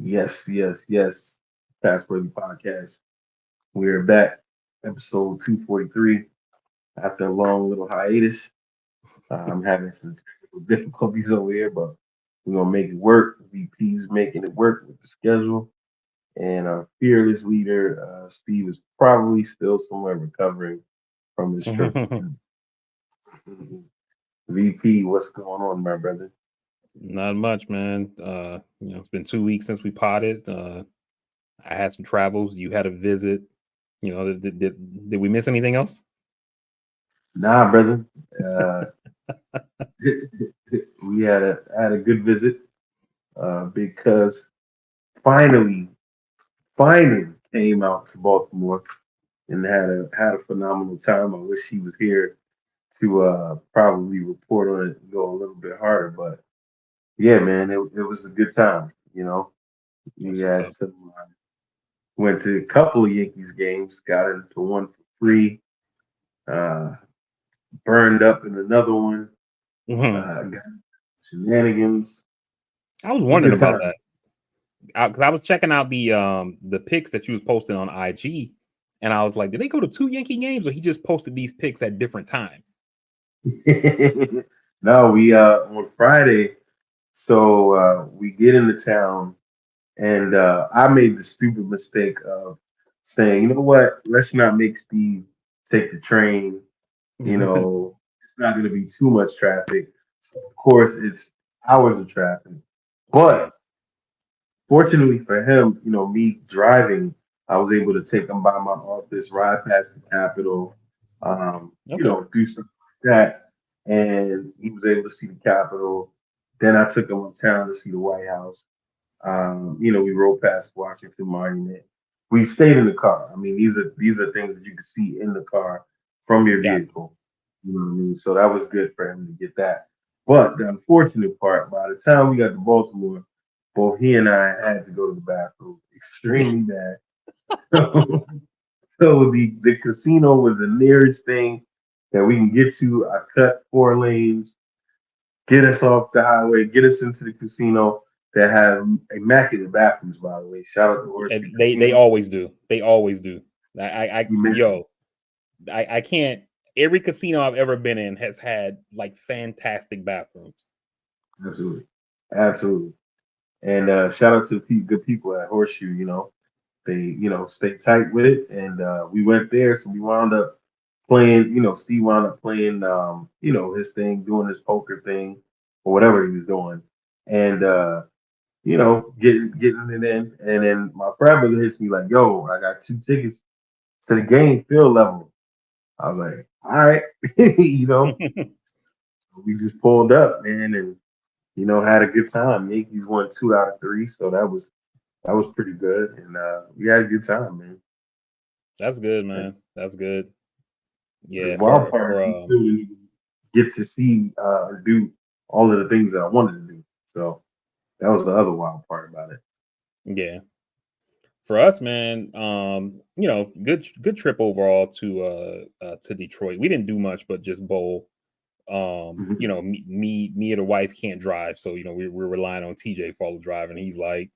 Yes, yes, yes. Passworthy Podcast. We're back, episode 243. After a long little hiatus, I'm having some technical difficulties over here, but we're gonna make it work. VP's making it work with the schedule, and our fearless leader, Steve, is probably still somewhere recovering from his trip. VP, what's going on, my brother? Not much, man. It's been 2 weeks since we potted. I had some travels. You had a visit. Did we miss anything else? Nah, brother. Uh, we had a good visit because finally, finally came out to Baltimore and had a phenomenal time. I wish he was here to probably report on it and go a little bit harder, but yeah, man, it was a good time. We That's what's had up. some went to a couple of Yankees games, got into one for free, uh, burned up in another one, Mhm. got shenanigans. I was It was a wondering good about time. that because I was checking out the pics that you was posting on IG, and I was like, did they go to two Yankee games, or he just posted these pics at different times? No, we on Friday, so we get into town. And I made the stupid mistake of saying, you know what, let's not make Steve take the train. It's not going to be too much traffic. So, of course, it's hours of traffic. Yeah. But fortunately for him, me driving, I was able to take him by my office, ride past the Capitol, Okay. do stuff like that. And he was able to see the Capitol. Then I took him uptown to see the White House. We rode past Washington Monument. We stayed in the car. I mean, these are things that you can see in the car from your Got vehicle. You know what I mean? So that was good for him to get that. But the unfortunate part, by the time we got to Baltimore, both he and I had to go to the bathroom extremely bad. So the casino was the nearest thing that we can get to. I cut 4 lanes, get us off the highway, get us into the casino that have immaculate bathrooms, by the way. Shout out to Horseshoe and they Casino. always do. They always do. You mentioned I can't. Every casino I've ever been in has had like fantastic bathrooms. absolutely, absolutely. And shout out to the good people at Horseshoe. They stay tight with it, and we went there, so we wound up playing. Steve wound up playing, his thing, doing his poker thing or whatever he was doing, and getting it in. And then my friend brother hits me like, "Yo, I got 2 tickets to the game, field level." I was like, "All right," we just pulled up, man, and had a good time. Yankees won 2 out of 3, so that was pretty good, and we had a good time, man. That's good, And man. That's good. the Yeah, wild part is we still didn't even get to see or do all of the things that I wanted to do. So that was the other wild part about it. yeah. For us, man, good trip overall to Detroit. We didn't do much but just bowl. Mhm. Me and the wife can't drive, so we're relying on TJ for all the driving. He's like,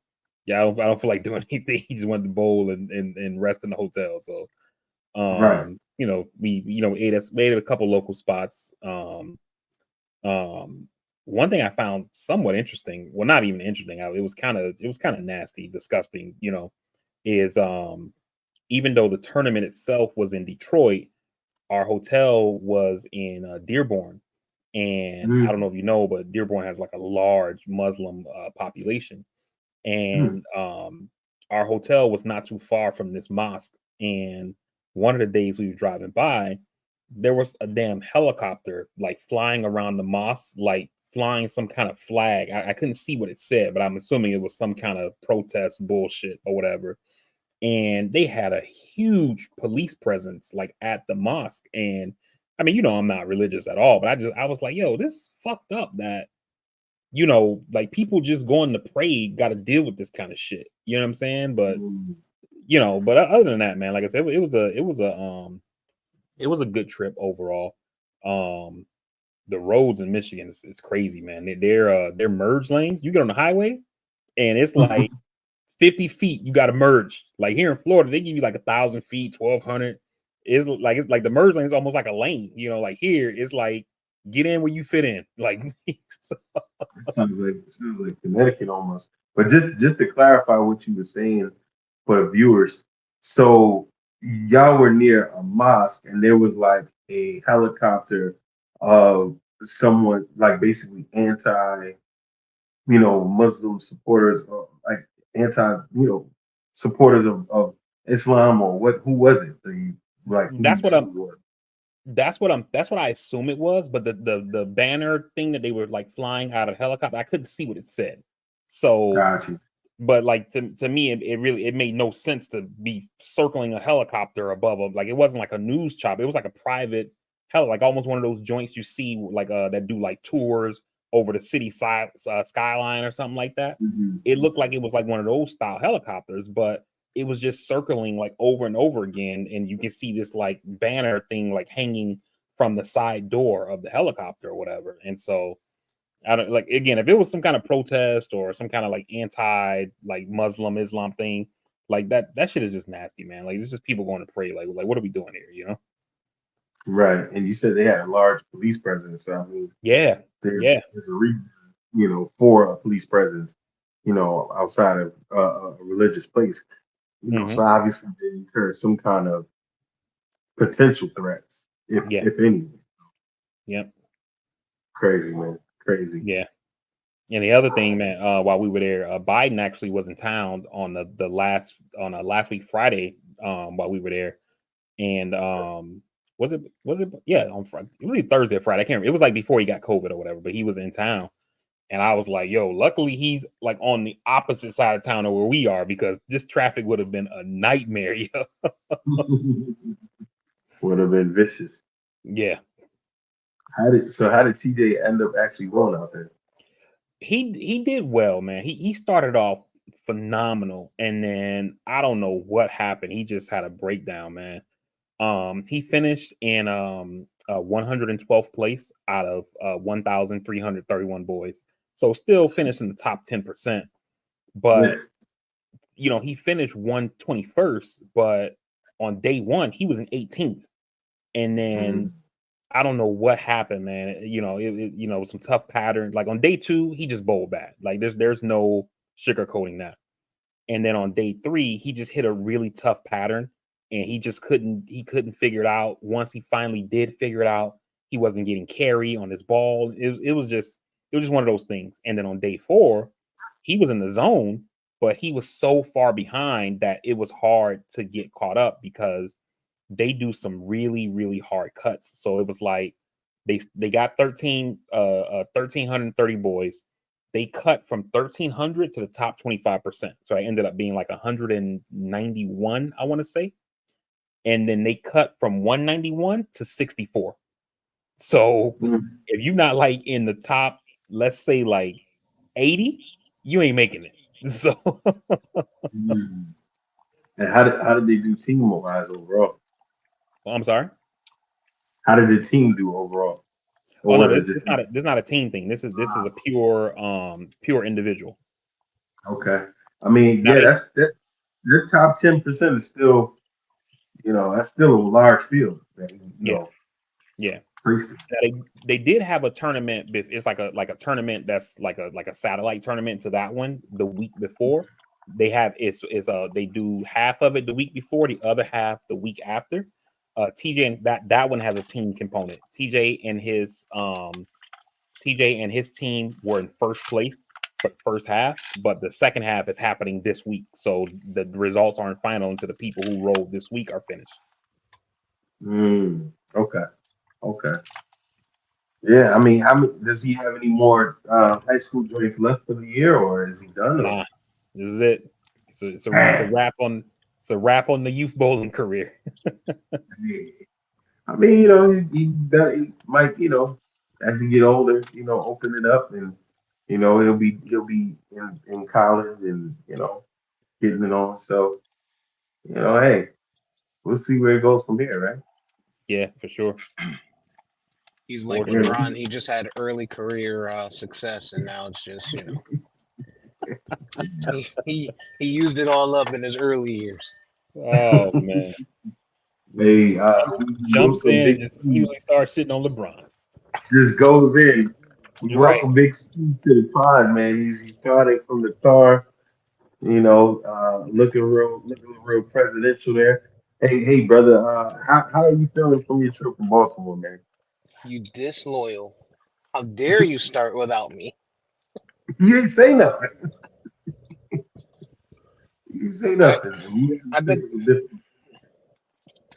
yeah, I don't feel like doing anything. He just wanted to bowl and rest in the hotel. So Right. we ate at a couple local spots. Um, One thing I found somewhat interesting, well, not even interesting, it was kind of nasty, disgusting, is even though the tournament itself was in Detroit, our hotel was in Dearborn, and I don't know Mm. if you know, but Dearborn has like a large Muslim population, Mm. and our hotel was not too far from this mosque. And one of the days we were driving by, there was a damn helicopter like flying around the mosque, like flying some kind of flag. I couldn't see what it said, but I'm assuming it was some kind of protest bullshit or whatever. And they had a huge police presence like at the mosque. And I mean, I'm not religious at all, but I was like, yo, this is fucked up that like people just going to pray got to deal with this kind of shit. You know what I'm saying? But Mm. other than that, man, like I said, it was a good trip overall. Um, the roads in Michigan it's crazy, man. They're merge lanes. You get on the highway, and it's like 50 feet, you got to merge. Like here in Florida, they give you like 1,000 feet, 1,200. It's like the merge lane is almost like a lane. Like here, it's like get in where you fit in. Like so, It sounds like Connecticut almost. But just to clarify what you were saying for the viewers, so y'all were near a mosque and there was like a helicopter of someone like basically anti, Muslim supporters or like anti, supporters of Islam or what who was it? Like who that's you what say I'm. it was? That's what I assume it was. But the banner thing that they were like flying out of the helicopter, I couldn't see what it said. So Got you. but like to me it really it made no sense to be circling a helicopter above them. Like it wasn't like a news chopper, it was like a private like almost one of those joints you see like that do like tours over the city side skyline or something like that. It looked like it was like one of those style helicopters, but it was just circling like over and over again, and you can see this like banner thing like hanging from the side door of the helicopter or whatever. And so I don't like again if it was some kind of protest or some kind of like anti like Muslim Islam thing, like that shit is just nasty, man. Like it's just people going to pray. Like what are we doing here? Right. And you said they had a large police presence. So I mean, Yeah, yeah. there's a reason, for a police presence, outside of a religious place. So Hmm. obviously they incur some kind of potential threats, Yeah, if any. yep, Crazy, man. Crazy. yeah. And the other thing, man, while we were there, Biden actually was in town on the last week Friday, while we were there, and was it yeah on Friday, it was either Thursday or Friday, I can't remember. It was like before he got COVID or whatever, but he was in town. And I was like, yo, luckily he's like on the opposite side of town of where we are, because this traffic would have been a nightmare. Yo. Would have been vicious. Yeah. How did TJ end up actually going out there? He did well, man. He started off phenomenal, and then I don't know what happened. He just had a breakdown, man. He finished in 112th place out of 1,331 boys. So still finished in the top 10%. Yeah. But he finished 121st, but on day one, he was in 18th. And then Mm. I don't know what happened, man. Some tough pattern. Like on day two, he just bowled bad. Like there's no sugarcoating that. And then on day three, he just hit a really tough pattern, and he couldn't figure it out. Once he finally did figure it out, he wasn't getting carry on his ball. It was just one of those things. And then on day four, he was in the zone, but he was so far behind that it was hard to get caught up, because they do some really, really hard cuts. So it was like they got 1,330 boys. They cut from 1,300 to the top 25%. So I ended up being like 191, I want to say. And then they cut from 191 to 64. So Mm. if you're not like in the top, let's say like 80, you ain't making it. So Mm. And how did they do team wise overall? I'm sorry. How did the team do overall? Oh Or no, was this it this just not a this not a team thing. This is a pure individual. okay? I mean, Now yeah, they that's your top 10% is still, that's still a large field. That, yeah, yeah. crazy. Now they did have a tournament. It's like a tournament that's like a satellite tournament to that one the week before. They have they do half of it the week before, the other half the week after. TJ and that one has a team component. TJ and his team were in first place for the first half, but the second half is happening this week. So the results aren't final until the people who rolled this week are finished. Okay. Okay. Yeah. I mean, does he have any more high school joints left for the year, or is he done? Or Nah, this is it. It's a man, wrap on the youth bowling career. I mean, he might, as he get older, open it up, and he'll be in college, and getting it on. So hey, we'll see where it goes from here, right? Yeah, for sure. He's like For Yeah. sure. LeBron. He just had early career success, and now it's just He used it all up in his early years. Oh man. Hey, Jumps, he jumps welcome in and Big just Steve. immediately starts shitting on LeBron. Just goes in. We Right. welcome Big Steve to the pod, man. He's starting from the car, looking real presidential there. Hey, brother, how are you feeling from your trip to Baltimore, man? You disloyal. How dare you start without me? You didn't say nothing. You didn't say I nothing. You I bet technical difficulties.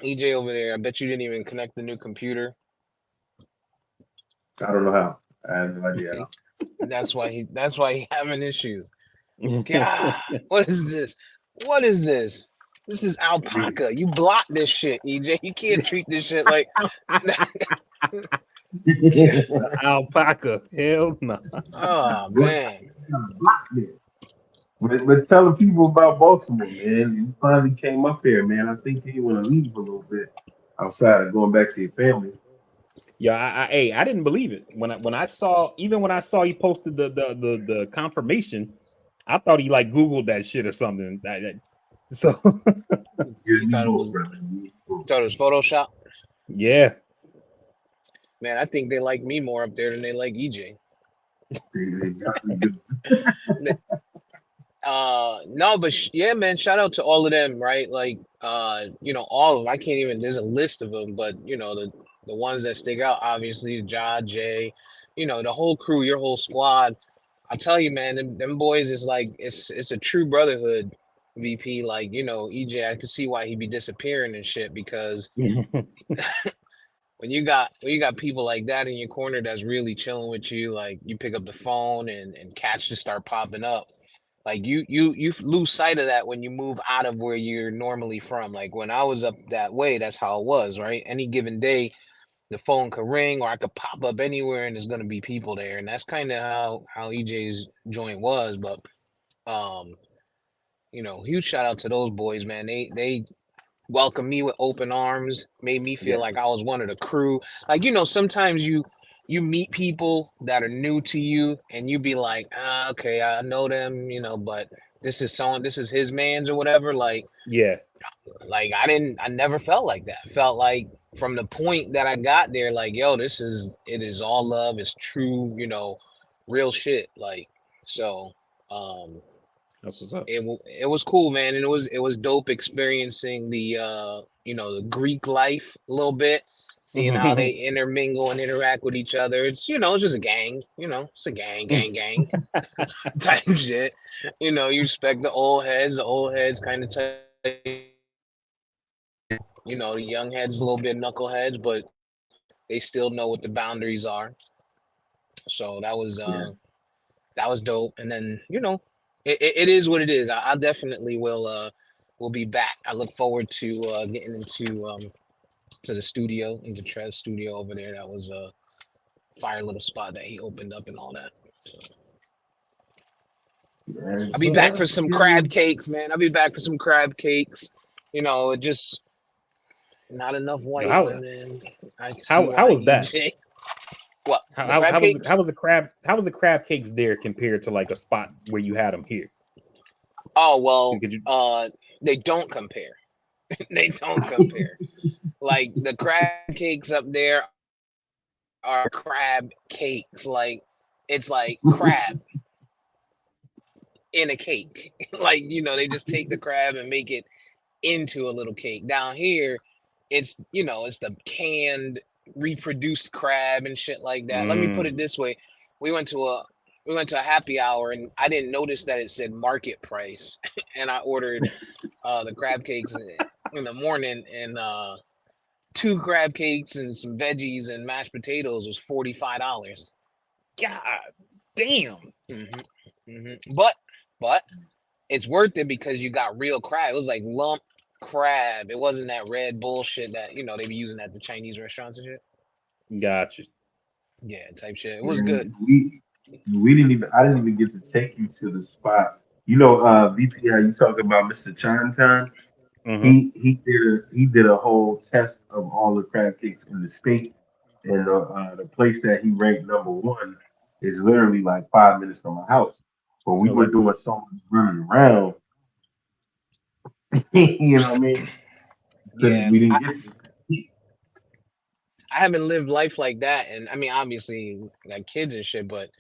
EJ over there. I bet you didn't even connect the new computer. I don't know how. I have no idea See, how. that's why he having issues. God, what is this? What is this? This is alpaca. You block this shit, EJ. You can't treat this shit like. Alpaca. Hell no. Oh What? man, Block there. But telling people about Baltimore, man. You finally came up here, man. I think you want to leave a little bit outside of going back to your family. Yeah, hey, I didn't believe it when I saw, even when I saw he posted the confirmation. I thought he like Googled that shit or something. So You, you you thought it both, was brother. You both. Photoshop? yeah. Man, I think they like me more up there than they like EJ. They definitely do. No, but yeah, man. Shout out to all of them, right? Like, all of them. I can't even. There's a list of them, but the ones that stick out, obviously, Ja, Jay, the whole crew, your whole squad. I tell you, man, them boys is like it's a true brotherhood. VP, like EJ, I could see why he'd be disappearing and shit because when you got people like that in your corner that's really chilling with you, like you pick up the phone and cats just start popping up. Like you lose sight of that when you move out of where you're normally from. Like when I was up that way, that's how it was, right? Any given day, the phone could ring or I could pop up anywhere and there's gonna be people there. And that's kind of how EJ's joint was. But um, huge shout out to those boys, man. They welcomed me with open arms, made me feel Yeah, like I was one of the crew. Like, sometimes you meet people that are new to you and you be like, okay, I know them, but this is his man's or whatever. Yeah. Like I never felt like that. I felt like from the point that I got there, like, yo, it is all love, it's true, real shit. Like, so, um, That's what's up. it was cool, man, and it was dope experiencing the Greek life a little bit, seeing how they intermingle and interact with each other. It's just a gang, it's a gang type shit. You respect the old heads kind of tell you what to do. The young heads a little bit knuckleheads, but they still know what the boundaries are. So yeah, that was dope. And then it is what it is. I definitely will be back. I look forward to getting into to the studio, into Trev's studio over there. That was a fire little spot that he opened up and all that. So yeah. I'll What's be up? back Yeah, for some yeah. crab cakes, man. I'll be back for some crab cakes. Just not enough Yo, white how women. I can see how why was that? EJ. What, How, the how crab how was cakes? how was the crab cakes there compared to like a spot where you had them here? Oh well, Could you? they don't compare. They don't compare. Like the crab cakes up there are crab cakes. Like it's like crab in a cake. Like they just take the crab and make it into a little cake. Down here, it's the canned, reproduced crab and shit like that. Let me put it Mm. this way: we went to a we went to a happy hour and I didn't notice that it said market price, and I ordered the crab cakes in the morning and two crab cakes and some veggies and mashed potatoes was $45. God damn. hmm but it's worth it because you got real crab. It was like lump crab. It wasn't that red bullshit that they be using at the Chinese restaurants and shit. Gotcha. Yeah, type shit. It was good. And we didn't even I didn't even get to take you to the spot. VP, how you talking about Mr. Chinatown? Mm-hmm. He did a whole test of all the crab cakes in the state, and the place that he ranked number one is literally like 5 minutes from my house. but we were Okay. doing so much running around. You know what I mean? Yeah, We didn't get to. I haven't lived life like that, and I mean, obviously, like kids and shit. But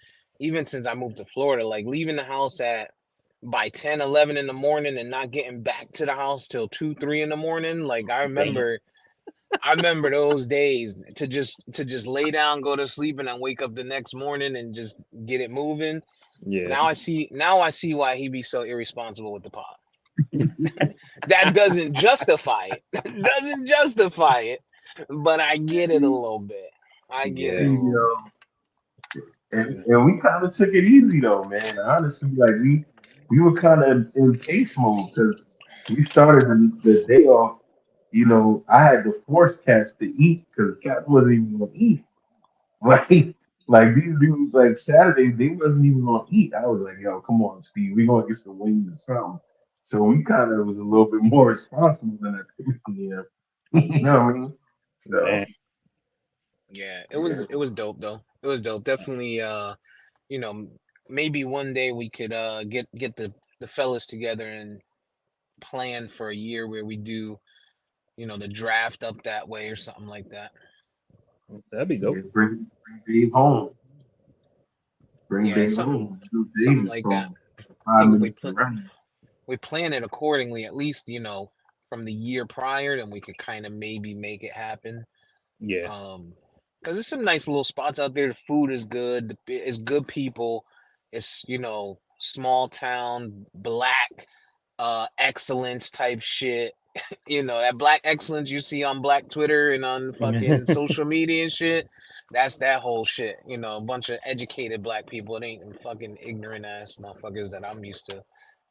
even since I moved to Florida, like leaving the house at by 10, 11 in the morning and not getting back to the house till 2, 3 in the morning. Like Damn. I remember those days to just lay down, go to sleep, and then wake up the next morning and just get it moving. Yeah. Now I see why he be so irresponsible with the pot. That doesn't justify it. Doesn't justify it, but I get it a little bit. I get it Yeah. a You little know, bit. and we kind of took it easy though, man. Honestly, like we were kind of in pace mode because we started the day off. You know, I had to force cats to eat because cats wasn't even gonna eat. Like these dudes, like Saturday, they wasn't even gonna eat. I was like, yo, come on, Steve, we gonna get some wings or something. So we kind of was a little bit more responsible than I typically am. You know what I mean? So Damn. Yeah, it yeah, was it was dope though. It was dope. Definitely you know, maybe one day we could get the fellas together and plan for a year where we do, the draft up that way or something like that. That'd be yeah, dope. bring Dave home. Bring Yeah, Dave something home. Dave something is like that. from I five think if we minutes pl- around. we plan it accordingly, at least, from the year prior, then we could kind of maybe make it happen. Yeah. Because there's some nice little spots out there. The food is good. It's good people. It's small town black excellence type shit. That black excellence you see on black Twitter and on fucking social media and shit. That's that whole shit. A bunch of educated black people. It ain't them fucking ignorant ass motherfuckers that I'm used to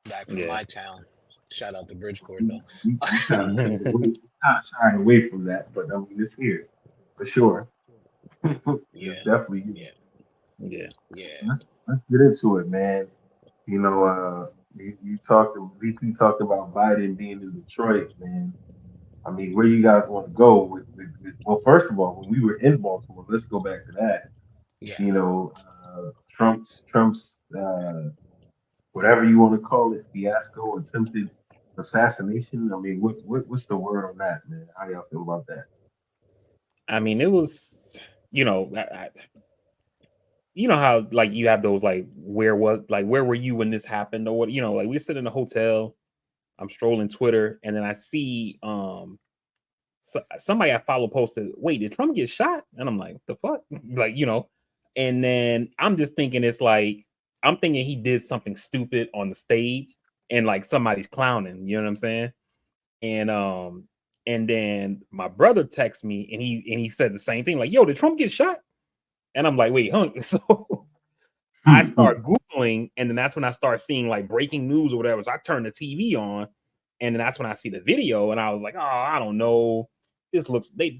back from Yeah. my town. Shout out to Bridgeport We, though. we kind of stayed away, not shying away from that, but I mean, it's here for sure. It's Yeah, definitely here. yeah, Yeah. yeah, Let's get into it, man. You know, you talked, VP talked about Biden being in Detroit, man. I mean, where you guys want to go well, first of all, when we were in Baltimore, let's go back to that. yeah. You know, Trump's whatever you want to call it, fiasco, attempted assassination. I mean, what's the word on that, man? How y'all feel about that? I mean, it was, you know how like you have those like where were you when this happened or what, like we sit in a hotel, I'm strolling Twitter, and then I see somebody I follow posted, wait, did Trump get shot? And I'm like, the fuck? Like, and then I'm just thinking I'm thinking he did something stupid on the stage and like somebody's clowning, you know what I'm saying? And and then my brother texts me and he said the same thing, like, yo, did Trump get shot? And I'm like, wait, huh? So I start Googling, and then that's when I start seeing like breaking news or whatever. So I turn the TV on, and then that's when I see the video, and I was like, oh, I don't know. This looks they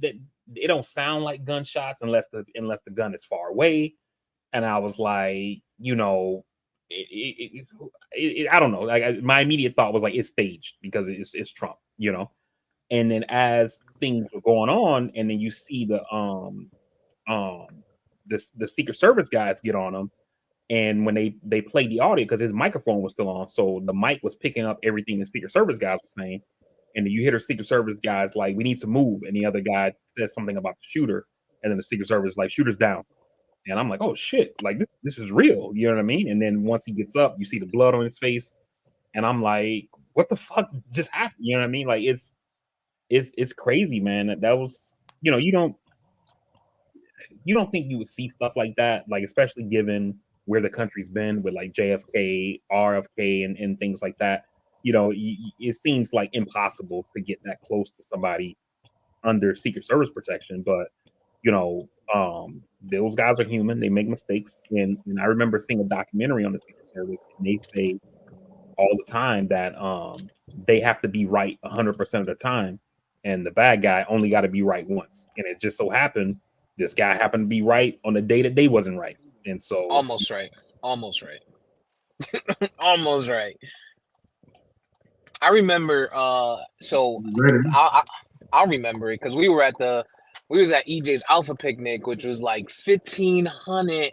it don't sound like gunshots unless the gun is far away. And I was like, I don't know. Like my immediate thought was like it's staged because it's Trump, And then as things were going on, and then you see um the Secret Service guys get on him, and when they played the audio because his microphone was still on, so the mic was picking up everything the Secret Service guys were saying, and then you hear the Secret Service guys like, "We need to move," and the other guy says something about the shooter, and then the Secret Service like, "Shooter's down," and I'm like, "Oh shit! Like this is real," you know what I mean? And then once he gets up, you see the blood on his face, and I'm like, "What the fuck just happened?" You know what I mean? Like it's crazy, man. That was you don't think you would see stuff like that, like especially given where the country's been with like JFK, RFK, and things like that. It seems like impossible to get that close to somebody under Secret Service protection. But those guys are human; they make mistakes. And I remember seeing a documentary on the Secret Service, and they say all the time that they have to be right 100% of the time, and the bad guy only got to be right once. And it just so happened this guy happened to be right on the day that they wasn't right, and so Almost right. Almost right. Almost right. I remember. So Ready? I'll remember it because we was at EJ's Alpha Picnic, which was like 1,500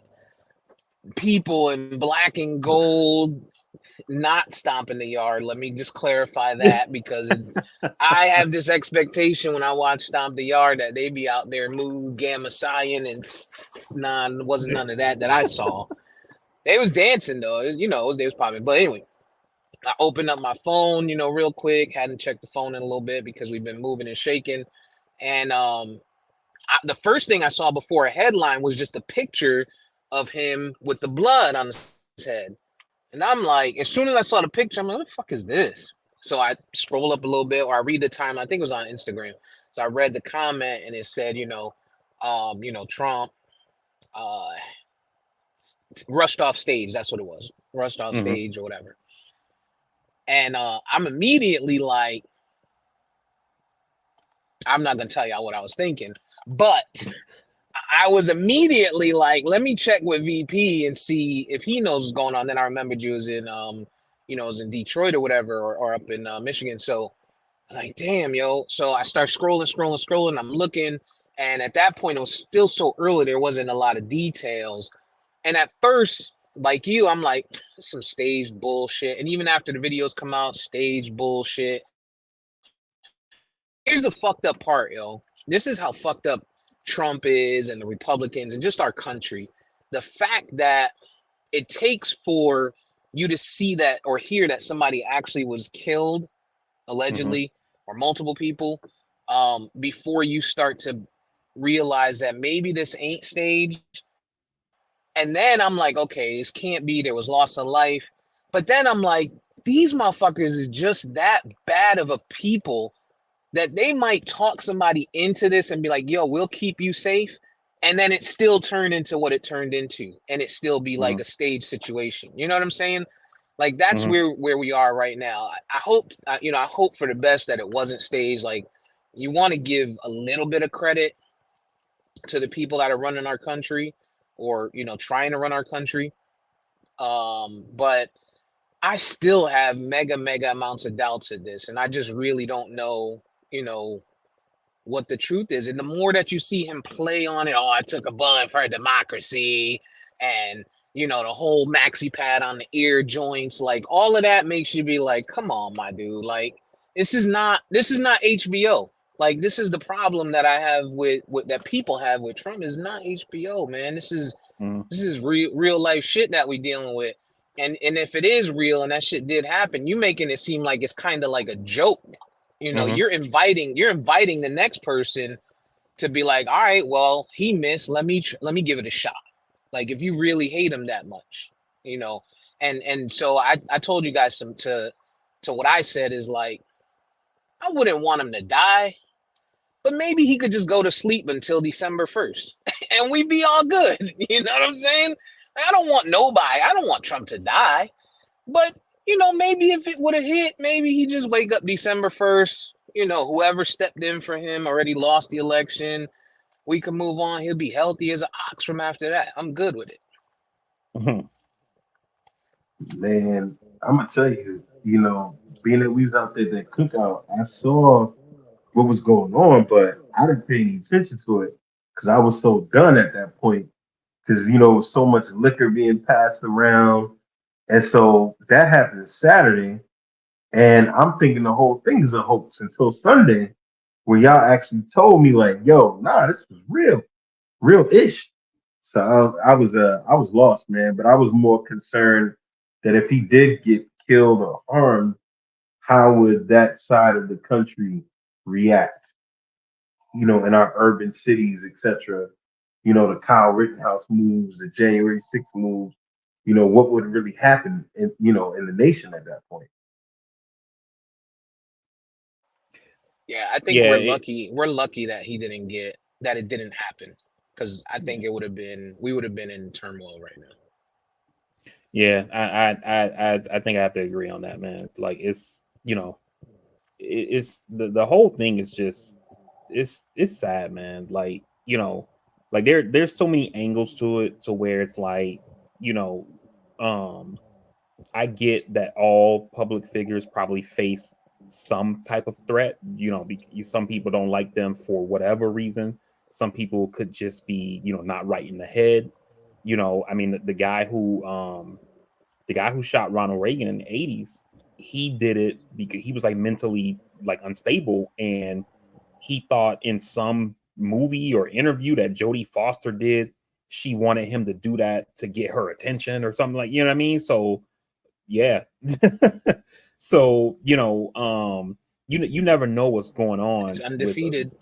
people in black and gold not stomping the yard. Let me just clarify that because I have this expectation when I watch Stomp the Yard that they be out there move Gamma Cyan and wasn't none of that I saw. They was dancing though, they was popping. But anyway, I opened up my phone, real quick. Hadn't checked the phone in a little bit because we've been moving and shaking. And the first thing I saw before a headline was just a picture of him with the blood on his head. And I'm like, as soon as I saw the picture, I'm like, what the fuck is this? So I scroll up a little bit, or I read the time. I think it was on Instagram. So I read the comment, and it said, Trump rushed off stage. That's what it was, rushed off stage or whatever. And I'm immediately like, I'm not gonna tell y'all what I was thinking, but I was immediately like, let me check with VP and see if he knows what's going on. Then I remembered you was in, was in Detroit or whatever, or up in Michigan. So I'm like, damn, yo. So I start scrolling. I'm looking. And at that point, it was still so early. There wasn't a lot of details. And at first, like you, I'm like, some staged bullshit. And even after the videos come out, staged bullshit. Here's the fucked up part, yo. This is how fucked up Trump is and the Republicans and just our country. The fact that it takes for you to see that or hear that somebody actually was killed, allegedly, or multiple people, before you start to realize that maybe this ain't staged. And then I'm like, okay, this can't be. There was loss of life. But then I'm like, these motherfuckers is just that bad of a people that they might talk somebody into this and be like, yo, we'll keep you safe. And then it still turned into what it turned into. And it still be like a stage situation. You know what I'm saying? Like, that's where we are right now. I hope for the best that it wasn't staged. Like, you want to give a little bit of credit to the people that are running our country or, trying to run our country. But I still have mega amounts of doubts at this. And I just really don't know, what the truth is. And the more that you see him play on it, I took a bullet for democracy, and the whole maxi pad on the ear joints, like all of that makes you be like, come on, my dude. Like, this is not HBO. Like, this is the problem that I have with that people have with Trump is not HBO, man. This is real life shit that we dealing with. And if it is real and that shit did happen, you making it seem like it's kind of like a joke. You're inviting the next person to be like, all right, well, he missed. Let me give it a shot. Like, if you really hate him that much, and so I told you guys to what I said is like, I wouldn't want him to die, but maybe he could just go to sleep until December 1st and we'd be all good. You know what I'm saying? I don't want Trump to die, but maybe if it would have hit, maybe he just wake up December 1st. Whoever stepped in for him already lost the election. We can move on. He'll be healthy as an ox from after that. I'm good with it. Man, I'm gonna tell you, being that we was out there at that cookout, I saw what was going on, but I didn't pay any attention to it because I was so done at that point. Because so much liquor being passed around, and so that happened Saturday, and I'm thinking the whole thing is a hoax until Sunday, where y'all actually told me like, "Yo, nah, this was real ish." So I was lost, man. But I was more concerned that if he did get killed or harmed, how would that side of the country react? In our urban cities, etc. The Kyle Rittenhouse moves, the January 6th moves. What would really happen in the nation at that point? Yeah, I think we're lucky. We're lucky that it didn't happen, because I think we would have been in turmoil right now. Yeah, I think I have to agree on that, man. Like, it's it's the whole thing is just it's sad, man. Like, like there's so many angles to it to where it's like, I get that all public figures probably face some type of threat. Some people don't like them for whatever reason. Some people could just be, not right in the head. you know, I mean, the guy who shot Ronald Reagan in the 80s, he did it because he was like mentally like unstable, and he thought in some movie or interview that Jodie Foster did, she wanted him to do that to get her attention or something, like, you know what I mean? So yeah. So, you know, you never know what's going He's on with undefeated.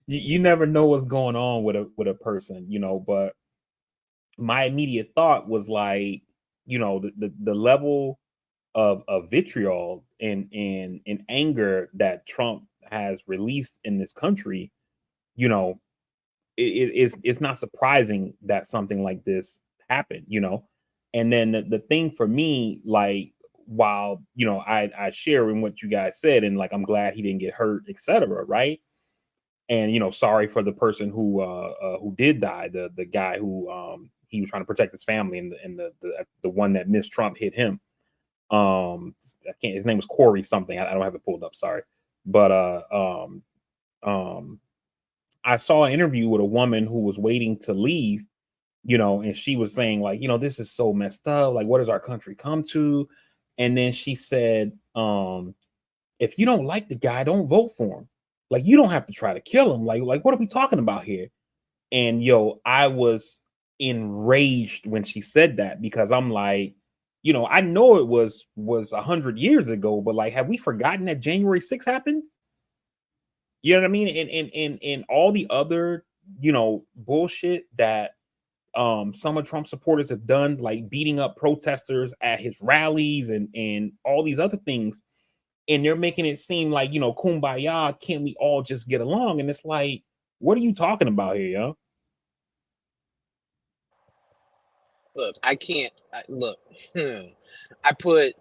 you never know what's going on with a person, you know. But my immediate thought was like, you know, the level of vitriol and anger that Trump has released in this country, you know, it's not surprising that something like this happened, you know. And then the thing for me, like, while, you know, I share in what you guys said, and like I'm glad he didn't get hurt, etc., right? And, you know, sorry for the person who did die, the guy who he was trying to protect his family, and the one that missed Trump hit him. I can't, his name was Corey something. I don't have it pulled up, sorry. But um I saw an interview with a woman who was waiting to leave, you know, and she was saying, like, you know, this is so messed up, like, what does our country come to? And then she said, if you don't like the guy, don't vote for him. Like, you don't have to try to kill him. Like what are we talking about here? And yo, I was enraged when she said that, because I'm like, you know, I know it was 100 years ago, but like, have we forgotten that January 6th happened? You know what I mean? And all the other, you know, bullshit that some of Trump supporters have done, like beating up protesters at his rallies and all these other things. And they're making it seem like, you know, kumbaya, can't we all just get along? And it's like, what are you talking about here, yo? Look, I can't look. I put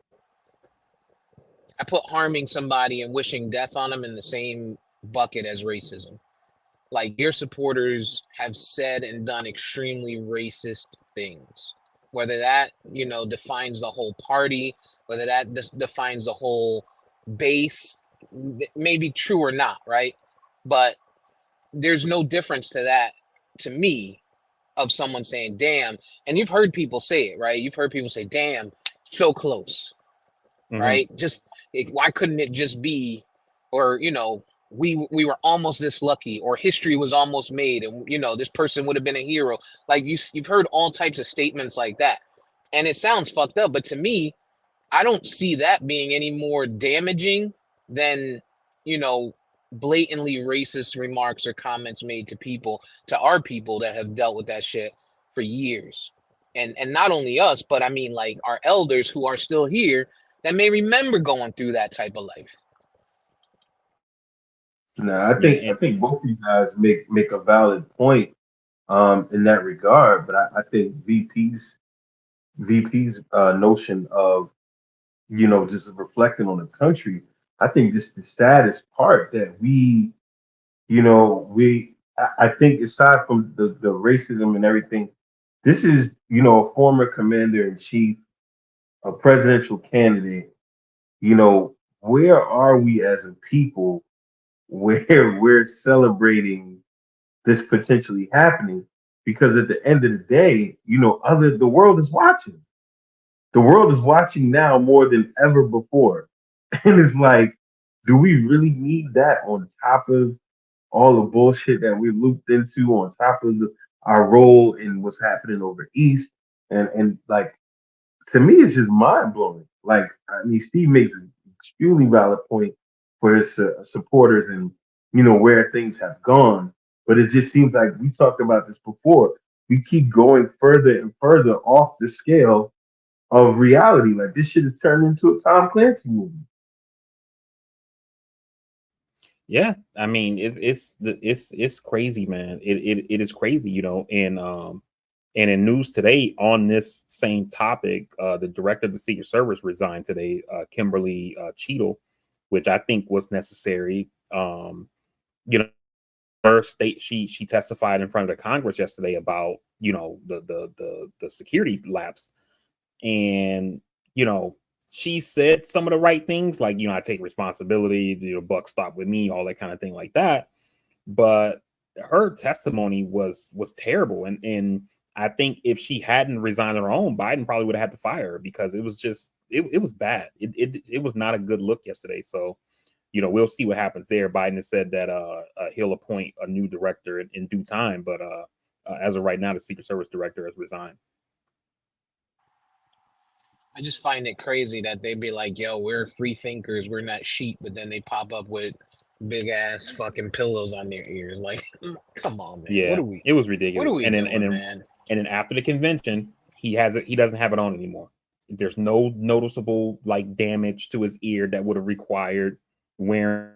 harming somebody and wishing death on them in the same bucket as racism. Like, your supporters have said and done extremely racist things. Whether that, you know, defines the whole party, whether that defines the whole base, may be true or not, right? But there's no difference to that, to me, of someone saying, damn. And you've heard people say it, right? You've heard people say, damn, so close, Mhm. right? Just why couldn't it just be, or, you know, we were almost this lucky, or history was almost made, and, you know, this person would have been a hero. Like, you've heard all types of statements like that, and it sounds fucked up, but to me, I don't see that being any more damaging than, you know, blatantly racist remarks or comments made to our people that have dealt with that shit for years. And not only us, but I mean, like, our elders who are still here that may remember going through that type of life. No, Yeah, I and think both of you guys make a valid point in that regard, but I think VP's notion of, you know, just reflecting on the country. I think just the saddest part that we, you know, I think aside from the racism and everything, this is, you know, a former commander in chief, a presidential candidate. You know, where are we as a people where we're celebrating this potentially happening? Because at the end of the day, you know, the world is watching. The world is watching now more than ever before. And it's like, do we really need that on top of all the bullshit that we're looped into, on top of our role in what's happening over East? And like, to me, it's just mind blowing. Like, I mean, Steve makes an extremely valid point for his supporters and, you know, where things have gone. But it just seems like we talked about this before. We keep going further and further off the scale of reality. Like, this shit is turned into a Tom Clancy movie. yeah, I mean, it's crazy, man. It is crazy, you know. And in news today on this same topic, the director of the Secret Service resigned today, Kimberly Cheadle, which I think was necessary. You know, her state, she testified in front of the Congress yesterday about, you know, the security lapse, and, you know, she said some of the right things, like, you know, I take responsibility, you know, buck stop with me, all that kind of thing like that. But her testimony was terrible, and I think if she hadn't resigned on her own, Biden probably would have had to fire her because it was just it was bad. It was not a good look yesterday. So, we'll see what happens there. Biden has said that he'll appoint a new director in due time, but as of right now, the Secret Service director has resigned. I just find it crazy that they'd be like, yo, we're free thinkers, we're not sheep, but then they pop up with big ass fucking pillows on their ears. Like, come on, man. Yeah, it was ridiculous. What are we doing, man? And then after the convention, he doesn't have it on anymore. There's no noticeable like damage to his ear that would have required wearing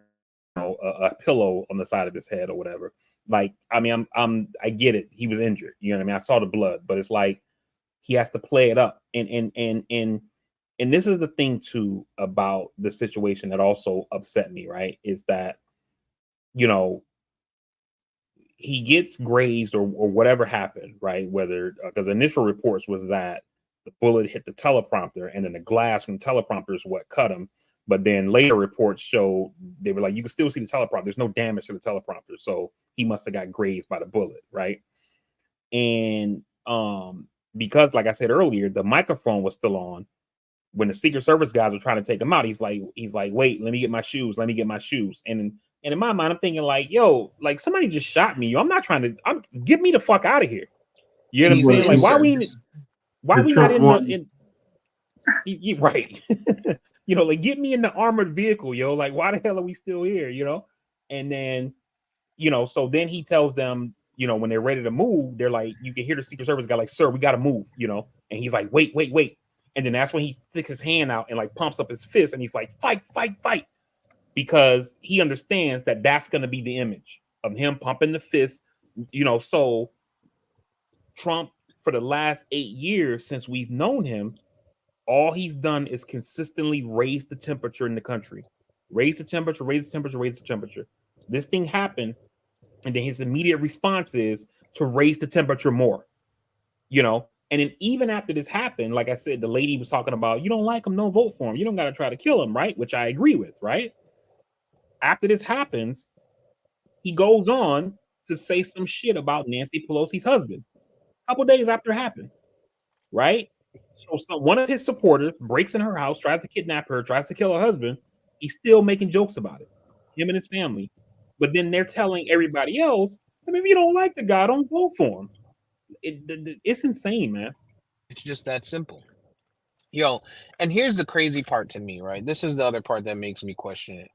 a pillow on the side of his head or whatever. Like, I mean, I get it. He was injured. You know what I mean? I saw the blood, but it's like he has to play it up. And this is the thing too about the situation that also upset me, right? Is that, he gets grazed or whatever happened, right? Whether because initial reports was that the bullet hit the teleprompter and then the glass from the teleprompter is what cut him. But then later reports showed they were like, you can still see the teleprompter. There's no damage to the teleprompter. So he must have got grazed by the bullet, right? And because, like I said earlier, the microphone was still on. When the Secret Service guys were trying to take him out, he's like, wait, let me get my shoes. And in my mind, I'm thinking like, yo, like somebody just shot me. I'm not trying to. Get me the fuck out of here. You know what I'm saying? Like, why we not in right? Like get me in the armored vehicle, yo. Like, why the hell are we still here? And then, so then he tells them, when they're ready to move, they're like, you can hear the Secret Service guy like, sir, we got to move, and he's like, wait. And then that's when he sticks his hand out and like pumps up his fist and he's like, fight. Because he understands that that's going to be the image of him pumping the fist, So Trump, for the last 8 years since we've known him, all he's done is consistently raise the temperature in the country. Raise the temperature. This thing happened. And then his immediate response is to raise the temperature more, And then even after this happened, like I said, the lady was talking about, you don't like him, don't vote for him. You don't got to try to kill him, right? Which I agree with, right? After this happens, he goes on to say some shit about Nancy Pelosi's husband. A couple days after it happened, right? So one of his supporters breaks in her house, tries to kidnap her, tries to kill her husband. He's still making jokes about it, him and his family. But then they're telling everybody else, if you don't like the guy, don't vote for him. It's insane, man. It's just that simple. Yo, and here's the crazy part to me, right? This is the other part that makes me question it.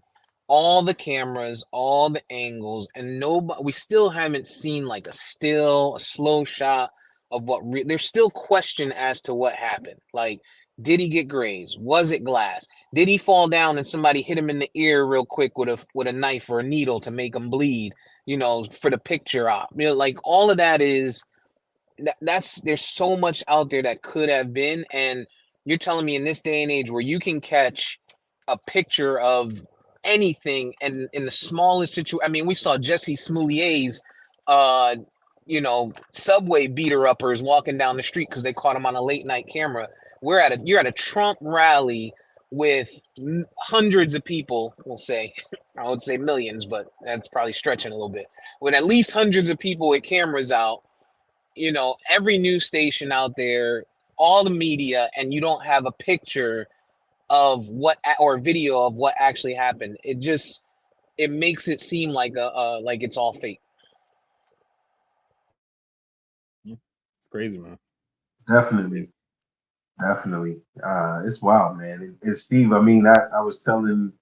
All the cameras, all the angles, and we still haven't seen like a slow shot of what there's still question as to what happened. Like, did he get grazed? Was it glass? Did he fall down and somebody hit him in the ear real quick with a knife or a needle to make him bleed, for the picture op? Like all of that is there's so much out there that could have been. And you're telling me in this day and age where you can catch a picture of anything and in the smallest situation. I mean, we saw Jesse Smolier's subway beater uppers walking down the street because they caught him on a late night camera. You're at a Trump rally with hundreds of people, we'll say. I would say millions, but that's probably stretching a little bit. With at least hundreds of people with cameras out, every news station out there, all the media, and you don't have a picture of what or video of what actually happened. It makes it seem like like it's all fake. It's crazy, man. Definitely. It's wild, man. It's Steve. I mean, I was telling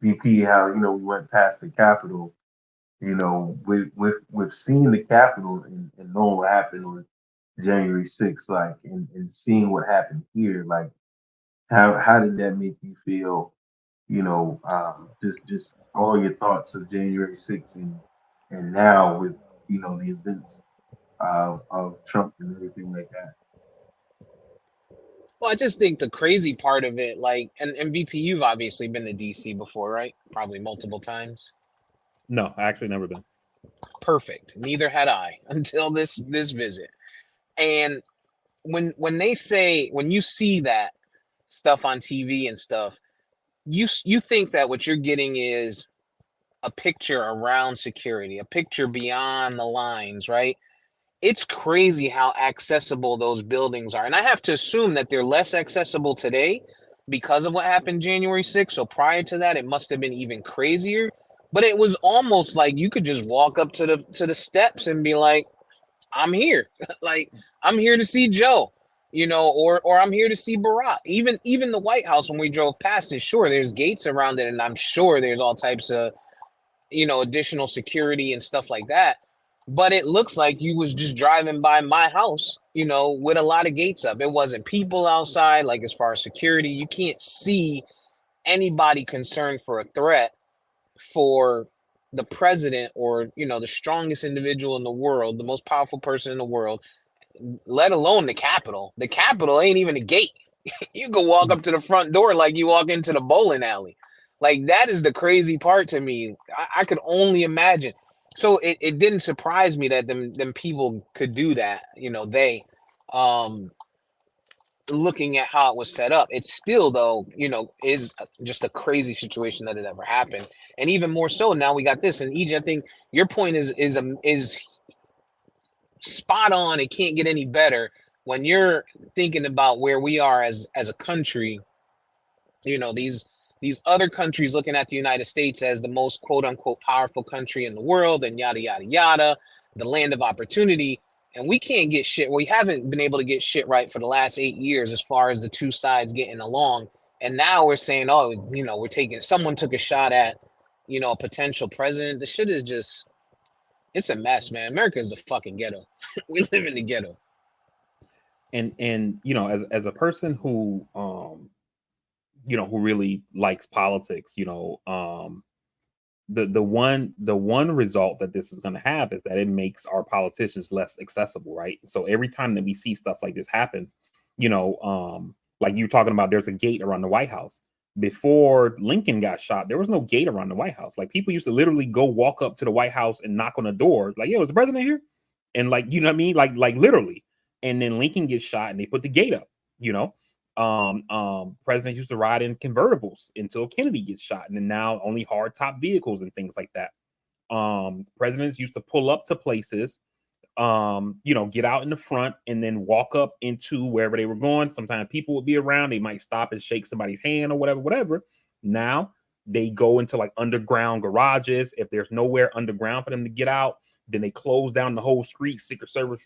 VP how we went past the Capitol. With seeing the Capitol and knowing what happened on January 6th, like and seeing what happened here, like how did that make you feel? Just all your thoughts of January 6th and now with the events of Trump and everything like that. Well, I just think the crazy part of it, like, and VP, you've obviously been to DC before, right? Probably multiple times. No, I actually never been. Perfect. Neither had I until this visit. And when you see that stuff on TV and stuff, you think that what you're getting is a picture around security, a picture beyond the lines, right? It's crazy how accessible those buildings are. And I have to assume that they're less accessible today because of what happened January 6th. So prior to that, it must have been even crazier. But it was almost like you could just walk up to the steps and be like, I'm here. Like, I'm here to see Joe, or I'm here to see Barack. Even the White House, when we drove past it, sure, there's gates around it, and I'm sure there's all types of, additional security and stuff like that. But it looks like you was just driving by my house, with a lot of gates up. It wasn't people outside, like as far as security. You can't see anybody concerned for a threat for the president, or the strongest individual in the world, the most powerful person in the world, let alone the Capitol. The Capitol ain't even a gate. You can walk up to the front door like you walk into the bowling alley. Like, that is the crazy part to me. I could only imagine. So it didn't surprise me that them people could do that. Um looking at how it was set up, it's still, though, is just a crazy situation that it ever happened. And even more so now we got this. And EJ, I think your point is spot on. It can't get any better when you're thinking about where we are as a country. These other countries looking at the United States as the most quote unquote powerful country in the world, and yada yada yada, the land of opportunity. And we can't get shit. We haven't been able to get shit right for the last 8 years as far as the two sides getting along. And now we're saying, oh, someone took a shot at, a potential president. The shit is just, it's a mess, man. America is the fucking ghetto. We live in the ghetto. And as a person who who really likes politics, the one result that this is going to have is that it makes our politicians less accessible, right? So every time that we see stuff like this happens, like you talking about, there's a gate around the White House. Before Lincoln got shot, there was no gate around the White House. Like, people used to literally go walk up to the White House and knock on the door, like, yo, is the president here? And, like, you know what I mean? Like literally. And then Lincoln gets shot and they put the gate up, presidents used to ride in convertibles until Kennedy gets shot, and then now only hardtop vehicles and things like that. Presidents used to pull up to places, get out in the front and then walk up into wherever they were going. Sometimes people would be around, they might stop and shake somebody's hand or whatever. Now they go into like underground garages. If there's nowhere underground for them to get out, then they close down the whole street. Secret Service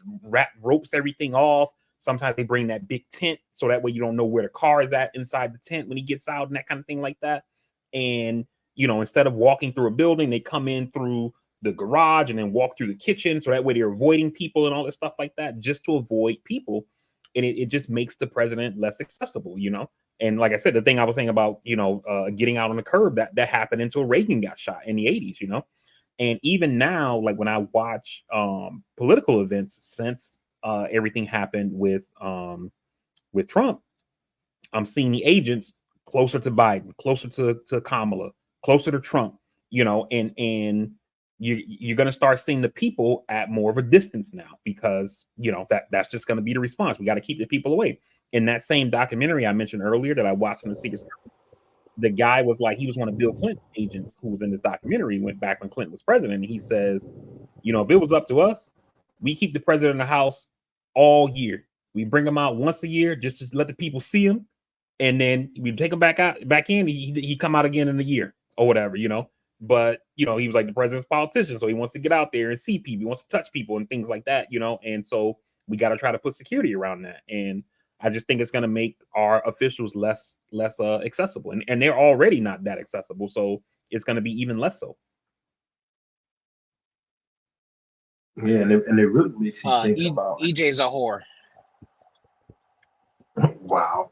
ropes everything off. Sometimes they bring that big tent so that way you don't know where the car is at inside the tent when he gets out and that kind of thing like that. And, instead of walking through a building, they come in through the garage and then walk through the kitchen. So that way they're avoiding people and all this stuff like that, just to avoid people. And it just makes the president less accessible, And like I said, the thing I was saying about, getting out on the curb, that happened until Reagan got shot in the 80s, And even now, like when I watch political events since everything happened with Trump, I'm seeing the agents closer to Biden, closer to Kamala, closer to Trump, and you're going to start seeing the people at more of a distance now, because that's just going to be the response. We got to keep the people away. In that same documentary I mentioned earlier that I watched on the Secret Service, the guy was like, he was one of Bill Clinton's agents who was in this documentary, went back when Clinton was president. And he says, if it was up to us, we keep the president in the house all year. We bring him out once a year just to let the people see him. And then we take him back in. He come out again in a year or whatever, But, he was like the president's politician. So he wants to get out there and see people. He wants to touch people and things like that, And so we got to try to put security around that. And I just think it's going to make our officials less accessible, and they're already not that accessible, so it's going to be even less so. Yeah, and it really makes you think about EJ's a whore. Wow,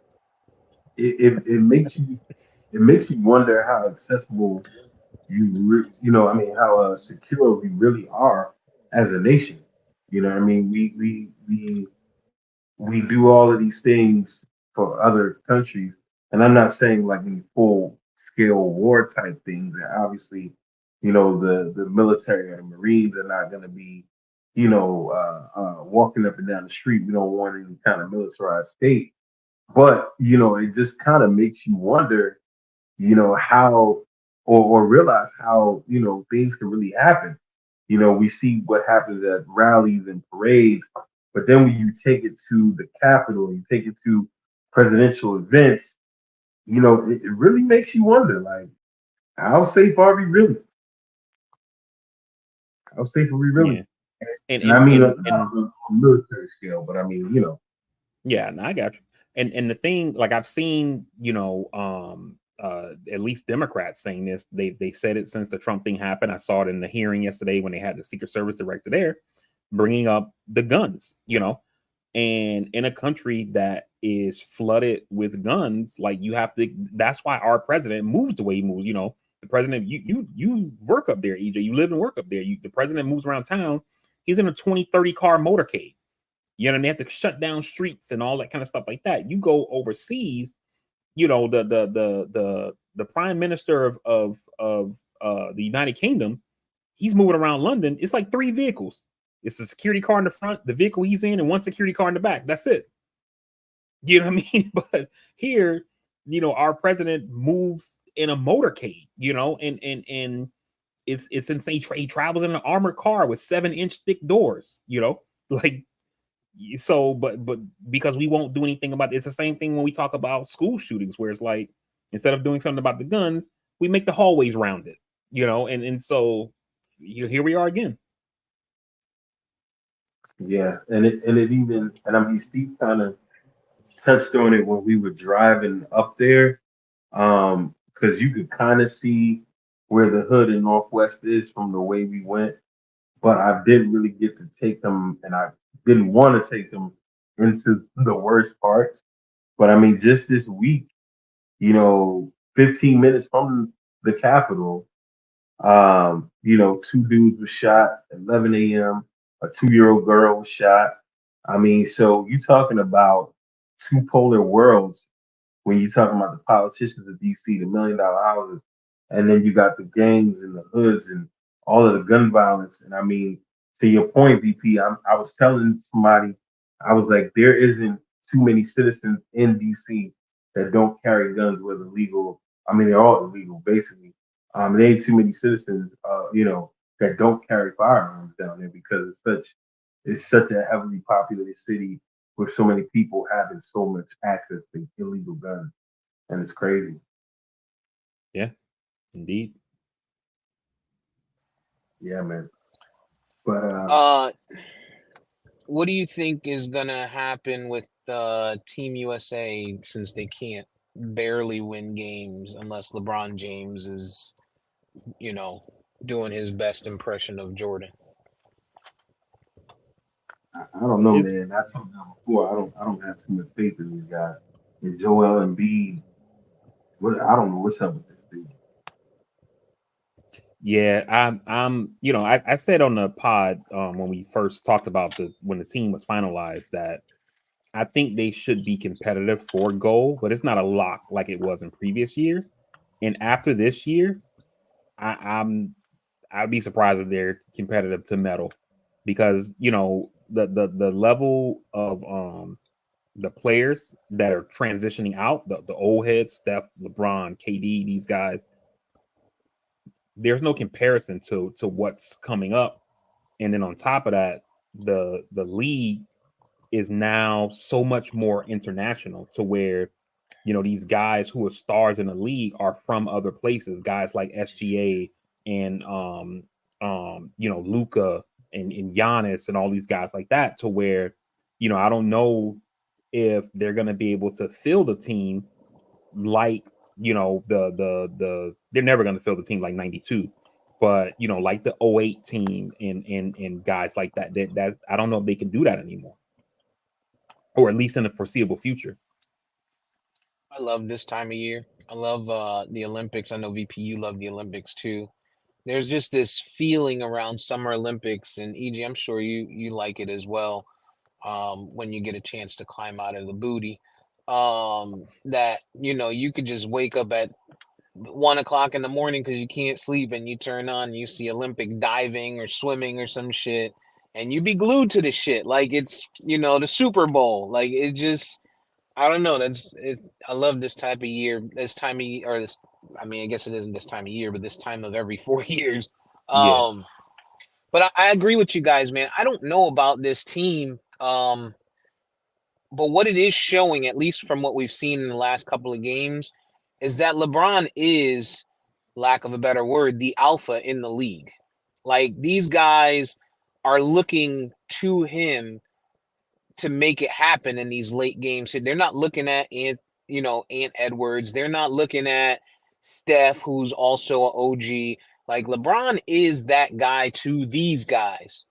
it makes you wonder how accessible how secure we really are as a nation. I mean, we do all of these things for other countries, and I'm not saying like any full scale war type things. And obviously, the military or the Marines are not going to be, walking up and down the street. We don't want any kind of militarized state, but it just kind of makes you wonder, how or realize how, things can really happen. We see what happens at rallies and parades, but then when you take it to the Capitol, you take it to presidential events, it really makes you wonder, like, how safe are we really? How safe are we really? Yeah. And And I and mean, and not and on a military scale, but I mean, yeah, no, I got you. And the thing, like I've seen, at least Democrats saying this. They said it since the Trump thing happened. I saw it in the hearing yesterday when they had the Secret Service director there, bringing up the guns. And in a country that is flooded with guns, like you have to. That's why our president moves the way he moves. The president, you work up there, EJ. You live and work up there. The president moves around town. He's in a 20, 30 car motorcade. And they have to shut down streets and all that kind of stuff like that. You go overseas, the prime minister of the United Kingdom, he's moving around London. It's like 3 vehicles. It's a security car in the front, the vehicle he's in, and one security car in the back. That's it. You know what I mean? But here, our president moves in a motorcade. And it's insane. He travels in an armored car with 7-inch thick doors. Like so but because we won't do anything about it. It's the same thing when we talk about school shootings, where it's like, instead of doing something about the guns, we make the hallways rounded. And so here we are again. yeah. And it even, and I mean, Steve kind of touched on it when we were driving up there, because you could kind of see where the hood in Northwest is from the way we went, but I didn't really get to take them, and I didn't want to take them into the worst parts. But I mean, just this week, 15 minutes from the Capitol, 2 dudes were shot at 11 a.m. A 2-year-old girl was shot. I mean, so you talking about two polar worlds when you're talking about the politicians of DC, the $1 million houses, and then you got the gangs and the hoods and all of the gun violence. And I mean, to your point, VP, I was telling somebody, I was like, there isn't too many citizens in DC that don't carry guns, whether legal. I mean, they're all illegal, basically. There ain't too many citizens, that don't carry firearms down there because it's such a heavily populated city with so many people having so much access to illegal guns, and it's crazy. Yeah, indeed. Yeah, man. But What do you think is gonna happen with Team USA, since they can't barely win games unless LeBron James is, you know, doing his best impression of Jordan? I don't know, It's man. I told you before. I don't have too much faith in these guys. And Joel Embiid, I don't know what's up with this dude. Yeah, I said on the pod, when we first talked about when the team was finalized, that I think they should be competitive for goal, but it's not a lock like it was in previous years. And after this year, I'd be surprised if they're competitive to medal, because the level of the players that are transitioning out, the old heads, Steph, LeBron, KD, these guys, there's no comparison to what's coming up. And then on top of that, the league is now so much more international, to where these guys who are stars in the league are from other places, guys like SGA and Luca and Giannis and all these guys like that, to where I don't know if they're going to be able to fill the team like the they're never going to fill the team like 92, but like the '08 team and guys like that I don't know if they can do that anymore, or at least in the foreseeable future. I love this time of year. I love the Olympics. I know VP, you love the Olympics too. There's just this feeling around Summer Olympics, and EG, I'm sure you like it as well. When you get a chance to climb out of the booty, that you could just wake up at 1 o'clock in the morning because you can't sleep, and you turn on and you see Olympic diving or swimming or some shit, and you be glued to the shit like it's the Super Bowl. Like it just, I don't know. That's it. I love this type of year, this time of year, or I mean, I guess it isn't this time of year, but this time of every 4 years. Yeah. But I agree with you guys, man. I don't know about this team. But what it is showing, at least from what we've seen in the last couple of games, is that LeBron is, lack of a better word, the alpha in the league. Like these guys are looking to him to make it happen in these late games. They're not looking at Ant Edwards. They're not looking at Steph, who's also an OG. Like LeBron is that guy to these guys.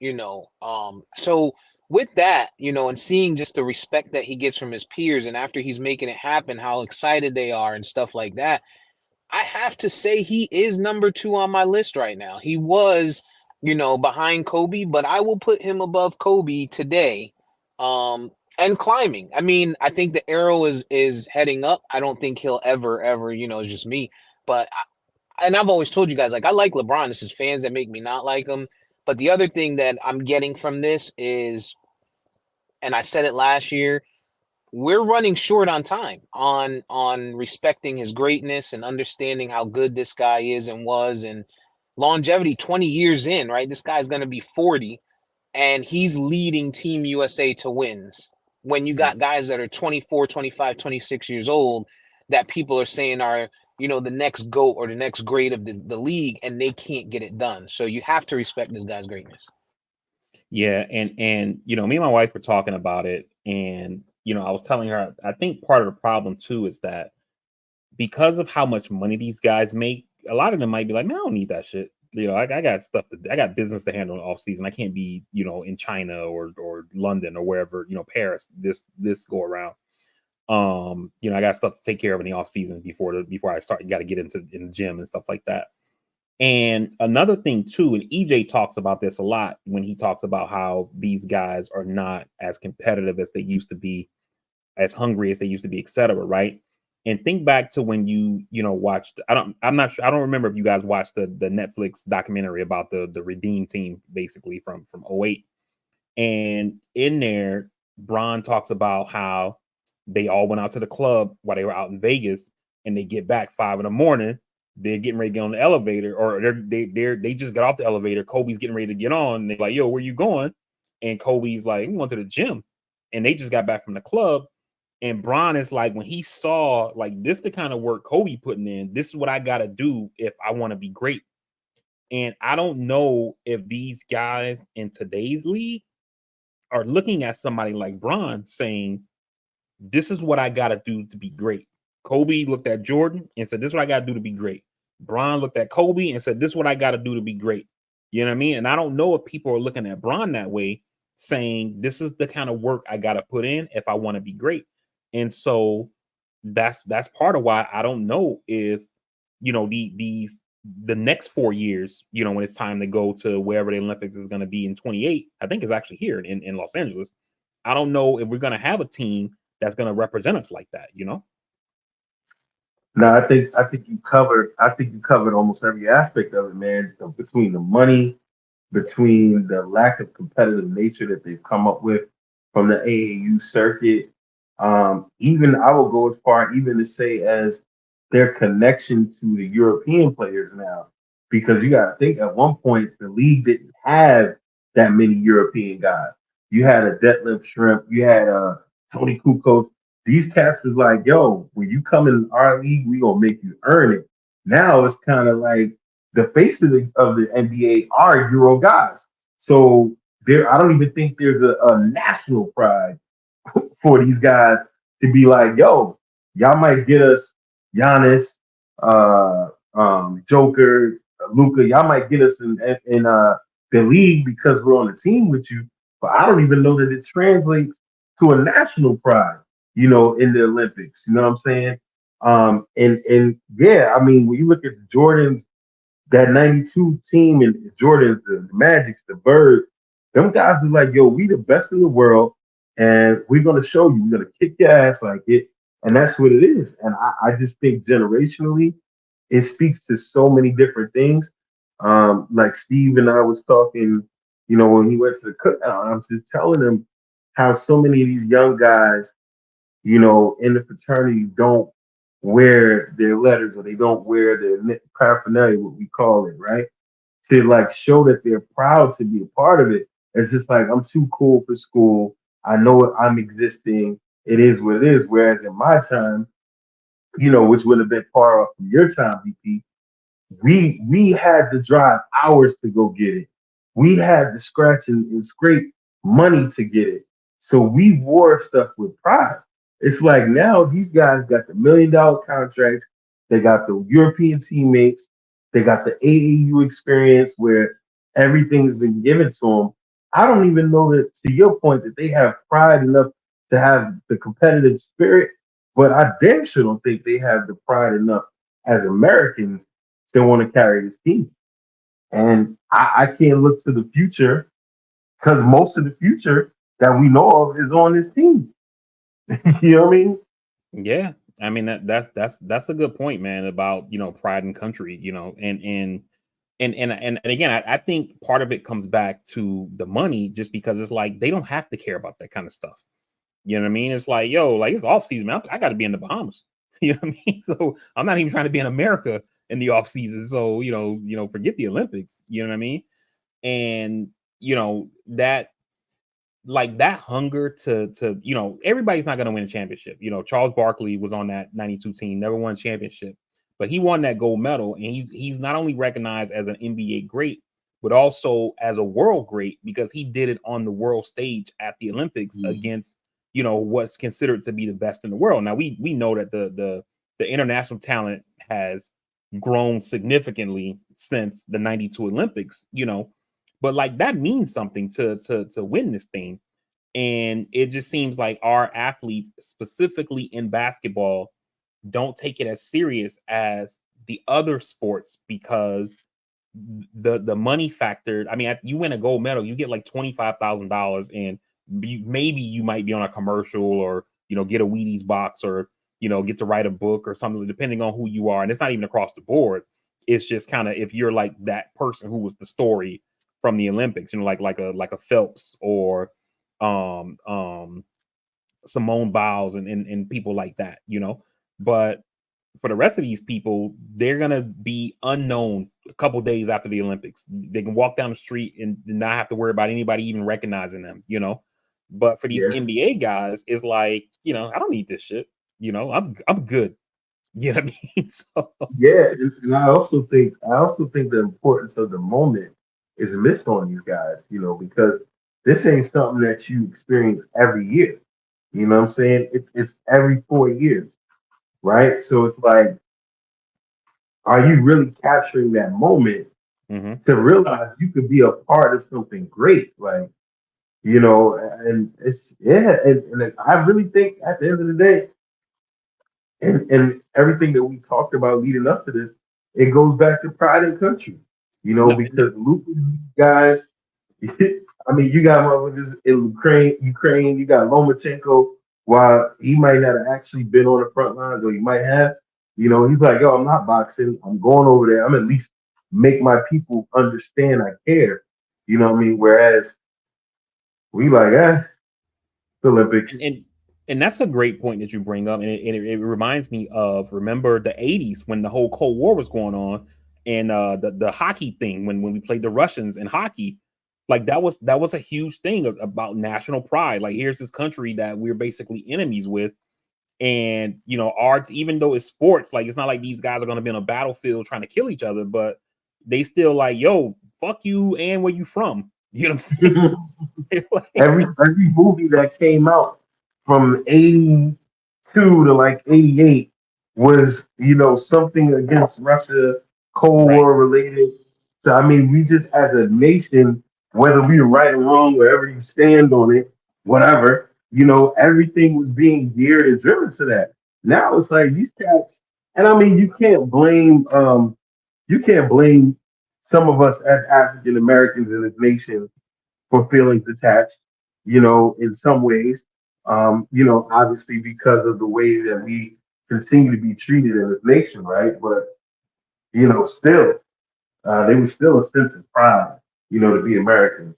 So with that, and seeing just the respect that he gets from his peers, and after he's making it happen, how excited they are and stuff like that. I have to say he is number 2 on my list right now. He was, behind Kobe, but I will put him above Kobe today. And climbing. I mean, I think the arrow is heading up. I don't think he'll ever, it's just me. But and I've always told you guys, like, I like LeBron. This is fans that make me not like him. But the other thing that I'm getting from this is, and I said it last year, we're running short on time on respecting his greatness and understanding how good this guy is and was, and longevity. 20 years in, right, this guy's going to be 40 and he's leading Team USA to wins when you got guys that are 24, 25, 26 years old that people are saying are the next GOAT or the next great of the league, and they can't get it done. So you have to respect this guy's greatness. Yeah, and me and my wife were talking about it, and I was telling her I think part of the problem too is that because of how much money these guys make, a lot of them might be like, man, I don't need that shit. I got business to handle in off season. I can't be, in China or London or wherever, Paris this go around. I got stuff to take care of in the off season before I got to get in the gym and stuff like that. And another thing too, and EJ talks about this a lot when he talks about how these guys are not as competitive as they used to be, as hungry as they used to be, etc. Right? And think back to when you watched. I'm not sure. I don't remember if you guys watched the Netflix documentary about the Redeem team, basically from 08. And in there, Bron talks about how they all went out to the club while they were out in Vegas, and they get back 5 a.m. They're getting ready to get on the elevator, or they just got off the elevator. Kobe's getting ready to get on. And they're like, "Yo, where you going?" And Kobe's like, "I'm going to the gym." And they just got back from the club. And Bron is like, when he saw like this, the kind of work Kobe putting in, this is what I got to do if I want to be great. And I don't know if these guys in today's league are looking at somebody like Bron saying, this is what I got to do to be great. Kobe looked at Jordan and said, this is what I got to do to be great. Bron looked at Kobe and said, this is what I got to do to be great. You know what I mean? And I don't know if people are looking at Bron that way, saying, this is the kind of work I got to put in if I want to be great. And so that's part of why I don't know if, the next 4 years, when it's time to go to wherever the Olympics is going to be in 28, I think it's actually here in Los Angeles. I don't know if we're going to have a team that's going to represent us like that, No, I think you covered almost every aspect of it, man. Between the money, between the lack of competitive nature that they've come up with from the AAU circuit. Even I will go as far even to say as their connection to the European players now, because you got to think at one point the league didn't have that many European guys. You had a Detlef Shrimp, you had a Tony Kukoc. These cats was like, yo, when you come in our league, we gonna make you earn it. Now it's kind of like the face of the NBA are Euro guys. So I don't even think there's a national pride for these guys to be like, yo, y'all might get us Giannis, Joker, Luca. Y'all might get us in the league because we're on the team with you. But I don't even know that it translates to a national pride, in the Olympics. You know what I'm saying? And yeah, I mean, when you look at the Jordans, that 92 team and Jordans, the Magics, the Birds, them guys are like, yo, we the best in the world, and we're gonna show you, we're gonna kick your ass like it, and that's what it is. And I just think generationally, it speaks to so many different things. Like Steve and I was talking, when he went to the cookout, I was just telling him how so many of these young guys, in the fraternity don't wear their letters or they don't wear their paraphernalia, what we call it, right? To like show that they're proud to be a part of it. It's just like I'm too cool for school. I know it, I'm existing. It is what it is. Whereas in my time, which would have been far off from your time, VP, we had to drive hours to go get it. We had to scratch and scrape money to get it. So we wore stuff with pride. It's like now these guys got the $1 million contracts. They got the European teammates. They got the AAU experience where everything's been given to them. I don't even know that, to your point, that they have pride enough to have the competitive spirit, but I damn sure don't think they have the pride enough as Americans to want to carry this team. And I can't look to the future because most of the future that we know of is on this team. You know what I mean? Yeah, I mean that's a good point, man. About pride and country, and again, I think part of it comes back to the money, just because it's like they don't have to care about that kind of stuff. You know what I mean? It's like, yo, like it's off season, man. I got to be in the Bahamas. You know what I mean? So I'm not even trying to be in America in the off season. So forget the Olympics. You know what I mean? And that, like, that hunger to everybody's not going to win a championship. Charles Barkley was on that 92 team, never won a championship, but he won that gold medal, and he's not only recognized as an NBA great, but also as a world great, because he did it on the world stage at the Olympics against what's considered to be the best in the world. Now we know that the international talent has grown significantly since the 92 Olympics, but like that means something to win this thing. And it just seems like our athletes, specifically in basketball, don't take it as serious as the other sports, because the money factor. I mean, you win a gold medal, you get like $25,000, and maybe you might be on a commercial, or get a Wheaties box, or get to write a book or something, depending on who you are. And it's not even across the board. It's just kind of if you're like that person who was the story from the Olympics, like a Phelps, or um um Simone Biles, and people like that. But for the rest of these people, they're gonna be unknown a couple days after the Olympics. They can walk down the street and not have to worry about anybody even recognizing them. But for these Yeah. NBA guys, it's like, I don't need this shit. I'm good. You know what I mean? So Yeah. And I also think the importance of the moment is missed on these guys, because this ain't something that you experience every year. You know what I'm saying? It's every 4 years, right? So it's like, are you really capturing that moment mhm. to realize you could be a part of something great? Like, and it's, yeah, and I really think at the end of the day, and everything that we talked about leading up to this, it goes back to pride and country, No, because Luka, guys, I mean, you got motherfuckers in Ukraine, you got Lomachenko, while he might not have actually been on the front lines, or he might have, he's like, yo, I'm not boxing, I'm going over there, I'm at least make my people understand I care. You know what I mean? Whereas we like, the Olympics. and that's a great point that you bring up, and it reminds me of, remember the 80s when the whole Cold War was going on, and the hockey thing, when we played the Russians in hockey. Like that was a huge thing about national pride. Like, here's this country that we're basically enemies with, and arts, even though it's sports, like it's not like these guys are going to be on a battlefield trying to kill each other, but they still like, yo, fuck you, and where you from? You know what I'm saying? Like, every movie that came out from 82 to like 88 was, something against Russia, Cold right. War related. So I mean, we just as a nation, whether we are right or wrong, wherever you stand on it, whatever, everything was being geared and driven to that. Now it's like these cats, and I mean, you can't blame some of us as African Americans in this nation for feelings attached, in some ways. Obviously because of the way that we continue to be treated in this nation, right? But, still, there was still a sense of pride, to be American.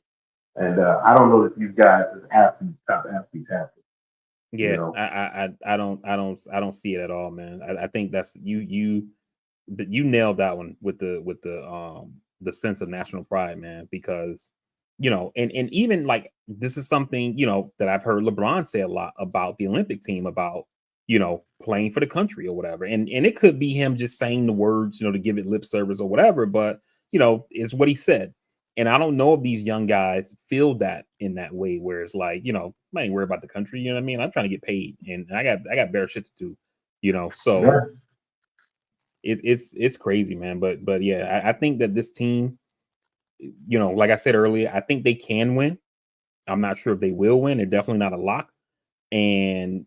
And I don't know that these guys as athletes, top athletes have it. You Yeah, know, I don't see it at all, man. I think that's you nailed that one with the sense of national pride, man, because and even like this is something, that I've heard LeBron say a lot about the Olympic team, about playing for the country or whatever. And it could be him just saying the words, to give it lip service or whatever, but it's what he said. And I don't know if these young guys feel that in that way, where it's like, I ain't worried about the country, you know what I mean? I'm trying to get paid, and I got better shit to do, so yeah, it's crazy, man. But yeah, I think that this team, like I said earlier, I think they can win. I'm not sure if they will win. They're definitely not a lock. And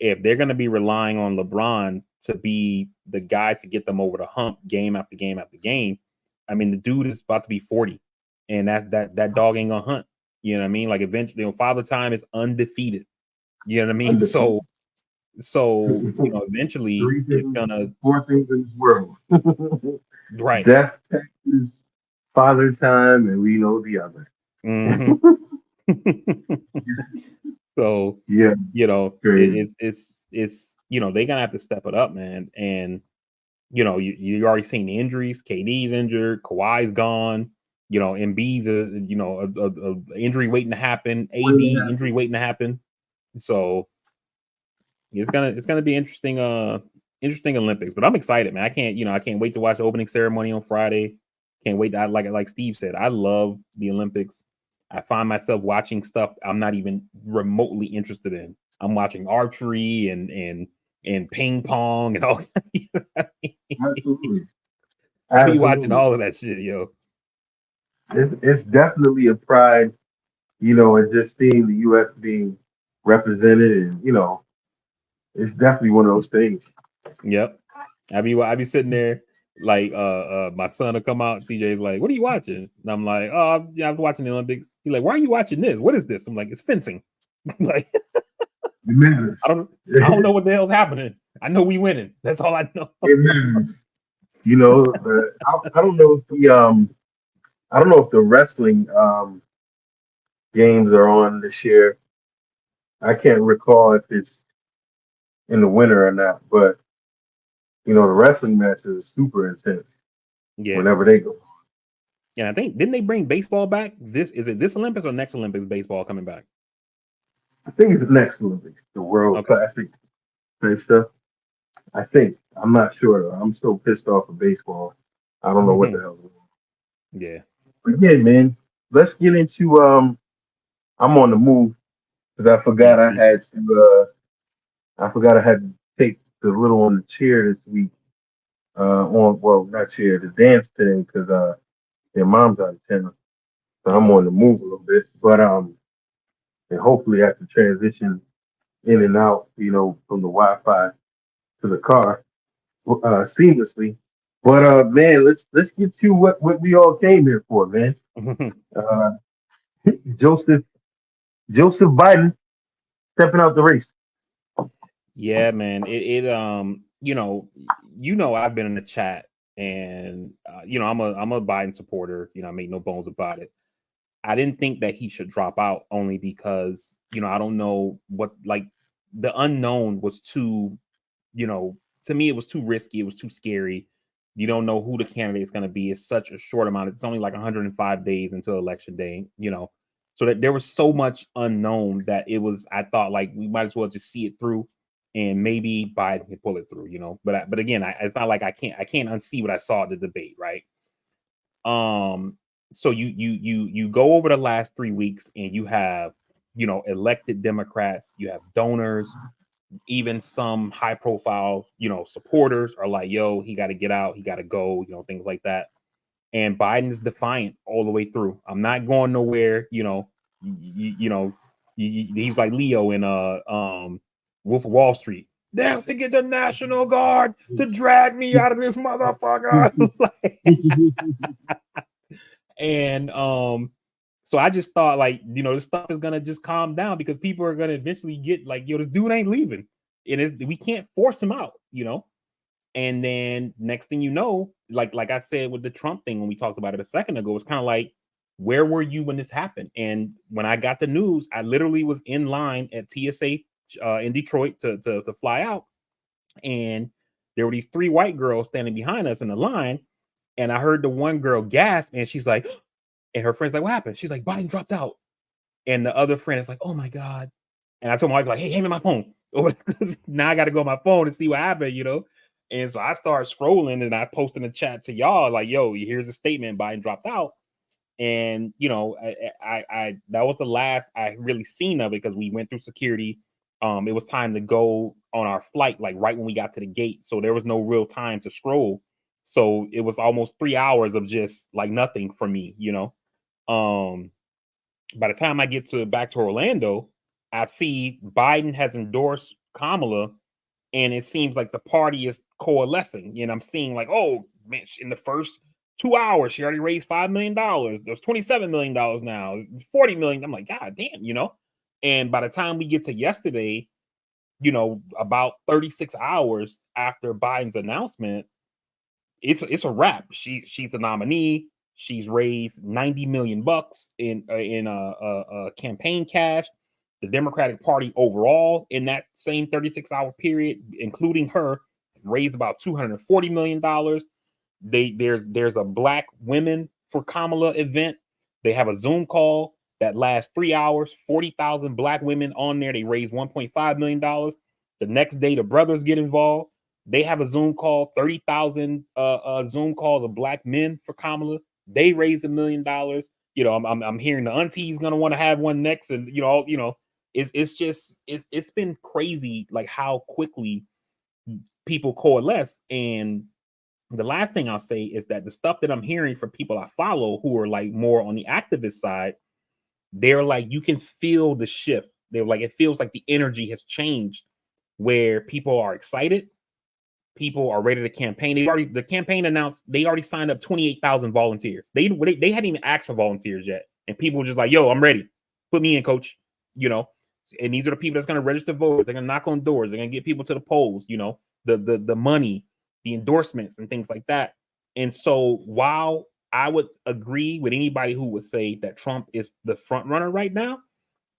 if they're going to be relying on LeBron to be the guy to get them over the hump game after game after game, I mean, the dude is about to be 40, and that dog ain't gonna hunt. You know what I mean? Like eventually, Father Time is undefeated. You know what I mean? undefeated. So eventually Three it's things, gonna, four things in this world: right. death, taxes, father time, and we know the other. Hmm. So Yeah, crazy. it's they're gonna have to step it up, man. And you already seen the injuries. KD's injured, Kawhi's gone. Embiid's a injury waiting to happen. AD injury waiting to happen. So it's gonna be interesting Olympics. But I'm excited, man. I can't wait to watch the opening ceremony on Friday. Can't wait. Like Steve said, I love the Olympics. I find myself watching stuff I'm not even remotely interested in. I'm watching archery and ping pong and all. Absolutely, I be watching absolutely. all of that shit, yo. It's definitely a pride, and just seeing the U.S. being represented, and it's definitely one of those things. Yep. I be sitting there like my son will come out. CJ's like, "What are you watching?" And I'm like, "Oh, yeah, I was watching the Olympics." He's like, "Why are you watching this? What is this?" I'm like, "It's fencing." Like, It matters. I don't I don't know what the hell's happening. I know we winning. That's all I know. It matters. I don't know if the wrestling games are on this year. I can't recall if it's in the winter or not, but the wrestling matches are super intense Yeah. whenever they go. And I think, didn't they bring baseball back? This Olympics or next Olympics baseball coming back? I think it's next Olympics, the World Okay. Classic type stuff. I think. I'm not sure though. I'm so pissed off of baseball. I don't know what the hell. Yeah. But yeah, man. Let's get into I'm on the move because Yeah, see. I forgot I had to take the little on the chair this week. On well not chair, the dance thing because their mom's out of town. So I'm Okay. on the move a little bit. But and hopefully I can transition in and out, from the Wi-Fi to the car seamlessly. But man, let's get to what we all came here for, man. Uh, Joseph Joseph Biden stepping out the race. Yeah, man. I've been in the chat, and I'm a Biden supporter. I make no bones about it. I didn't think that he should drop out, only because I don't know what, like, the unknown was too, to me it was too risky. It was too scary. You don't know who the candidate is going to be. It's such a short amount. It's only like 105 days until election day. So that there was so much unknown that I thought, like, we might as well just see it through, and maybe Biden can pull it through. But again, it's not like I can't unsee what I saw at the debate, right? So you go over the last 3 weeks, and you have elected Democrats, you have donors, even some high profile supporters are like, yo, he got to get out, he got to go, things like that. And Biden is defiant all the way through. I'm not going nowhere. He's like Leo in Wolf of Wall Street. They have to get the National Guard to drag me out of this motherfucker. And so I just thought, like, this stuff is gonna just calm down, because people are gonna eventually get like, yo, this dude ain't leaving. We can't force him out. And then next thing you know, like I said with the Trump thing when we talked about it a second ago, it's kind of like, where were you when this happened? And when I got the news, I literally was in line at TSA in Detroit to fly out, and there were these 3 white girls standing behind us in the line, and I heard the one girl gasp, and she's like, and her friend's like, "What happened?" She's like, "Biden dropped out," and the other friend is like, "Oh my god!" And I told my wife like, "Hey, hand me my phone." Now I got to go on my phone and see what happened, you know. And so I started scrolling, and I posted in the chat to y'all like, "Yo, here's a statement: Biden dropped out." And you know, I that was the last I really seen of it because we went through security. It was time to go on our flight, like right when we got to the gate, so there was no real time to scroll. So it was almost 3 hours of just like nothing for me, you know. By the time I get to back to Orlando, I see Biden has endorsed Kamala, and it seems like the party is coalescing. And I'm seeing like, oh man, in the first 2 hours, she already raised $5 million. There's $27 million now, 40 million. I'm like, God damn, you know. And by the time we get to yesterday, you know, about 36 hours after Biden's announcement, it's a wrap. She's a nominee. She's raised 90 million bucks in campaign cash. The Democratic Party overall in that same 36-hour period, including her, raised about $240 million. There's a Black Women for Kamala event. They have a Zoom call that lasts 3 hours, 40,000 Black women on there. They raised $1.5 million. The next day, the brothers get involved. They have a Zoom call, 30,000 Zoom calls of Black men for Kamala. They raised $1 million. You know, I'm hearing the auntie's gonna want to have one next, and it's been crazy, like how quickly people coalesce. And the last thing I'll say is that the stuff that I'm hearing from people I follow who are like more on the activist side, they're like, you can feel the shift. They're like, it feels like the energy has changed, where people are excited. People are ready to campaign. The campaign announced they already signed up 28,000 volunteers. They hadn't even asked for volunteers yet, and people were just like, "Yo, I'm ready. Put me in, coach." You know, and these are the people that's going to register voters. They're going to knock on doors. They're going to get people to the polls. You know, the money, the endorsements, and things like that. And so, while I would agree with anybody who would say that Trump is the front runner right now,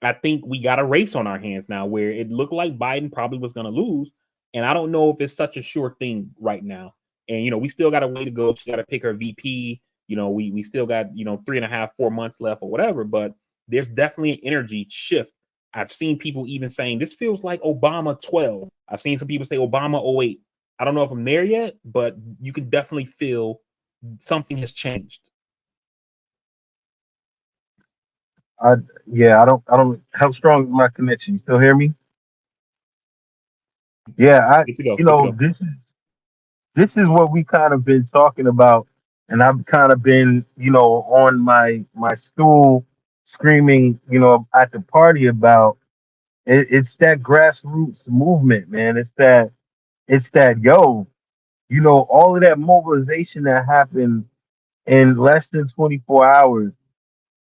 I think we got a race on our hands now where it looked like Biden probably was going to lose. And I don't know if it's such a sure thing right now. And, you know, we still got a way to go. She got to pick her VP. You know, we still got, 3.5, 4 months left or whatever. But there's definitely an energy shift. I've seen people even saying this feels like Obama 12. I've seen some people say Obama 08. I don't know if I'm there yet, but you can definitely feel something has changed. I don't. How strong is my connection? You still hear me? Yeah, Good to go. you Good to know, go. this is what we kind of been talking about, and I've kind of been, on my stool screaming, at the party about it. It's that grassroots movement, man. It's that all of that mobilization that happened in less than 24 hours.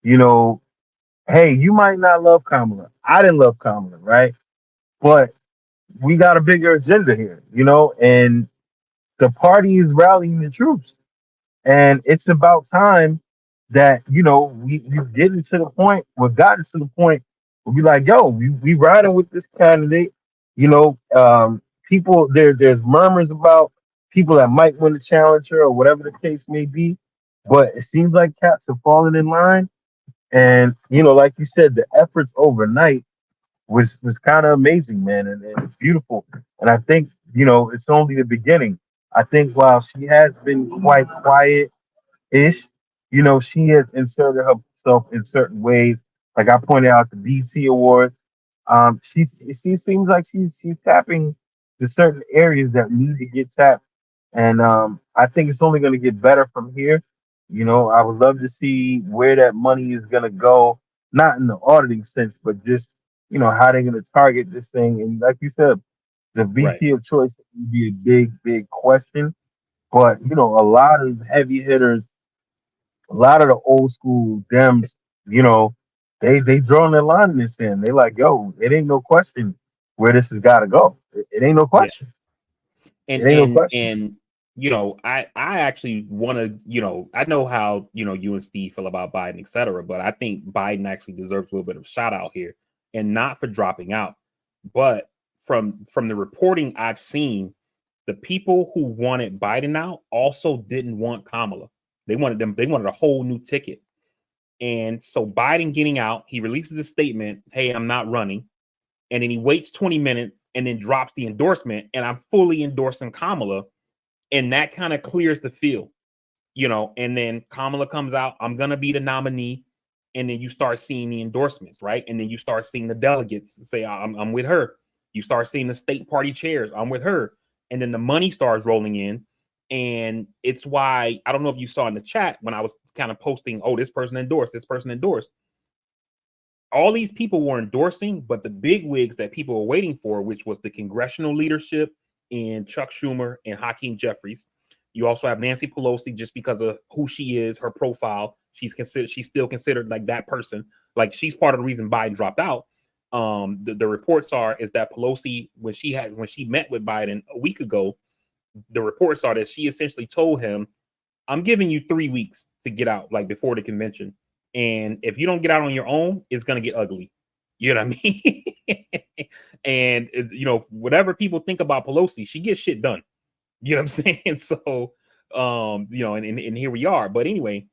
You know, hey, you might not love Kamala. I didn't love Kamala, right? But we got a bigger agenda here, and the party is rallying the troops. And it's about time that, we've gotten to the point where we like, yo, we riding with this candidate. People there's murmurs about people that might win the challenger or whatever the case may be. But it seems like cats are falling in line. And, like you said, the efforts overnight was kind of amazing, man, and it's beautiful. And I think, it's only the beginning. I think while she has been quite quiet ish, she has inserted herself in certain ways. Like I pointed out the BT Award. She seems like she's tapping the certain areas that need to get tapped. And I think it's only gonna get better from here. I would love to see where that money is gonna go, not in the auditing sense, but just how they're gonna target this thing. And like you said, the Right. VP of choice would be a big, big question. But a lot of heavy hitters, a lot of the old school Dems, you know, they drawing their line in the sand. They like, yo, it ain't no question where this has got to go. It ain't no Yeah. question. And It ain't no and question. and I actually want to, I know how, you and Steve feel about Biden, etc. But I think Biden actually deserves a little bit of a shout out here, and not for dropping out, But from the reporting I've seen, the people who wanted Biden out also didn't want Kamala. They wanted a whole new ticket. And so Biden getting out, he releases a statement, hey, I'm not running. And then he waits 20 minutes and then drops the endorsement. And I'm fully endorsing Kamala. And that kind of clears the field, and then Kamala comes out, I'm going to be the nominee. And then you start seeing the endorsements, right? And then you start seeing the delegates say, I'm with her. You start seeing the state party chairs, I'm with her. And then the money starts rolling in. And it's why, I don't know if you saw in the chat when I was kind of posting, oh, this person endorsed, this person endorsed. All these people were endorsing, but the big wigs that people were waiting for, which was the congressional leadership and Chuck Schumer and Hakeem Jeffries. You also have Nancy Pelosi, just because of who she is, her profile. She's still considered like that person. Like, she's part of the reason Biden dropped out. The reports is that Pelosi, when she met with Biden a week ago, the reports are that she essentially told him, I'm giving you 3 weeks to get out, like before the convention. And if you don't get out on your own, it's going to get ugly. You know what I mean? And, whatever people think about Pelosi, she gets shit done. You know what I'm saying? So, and here we are. But anyway,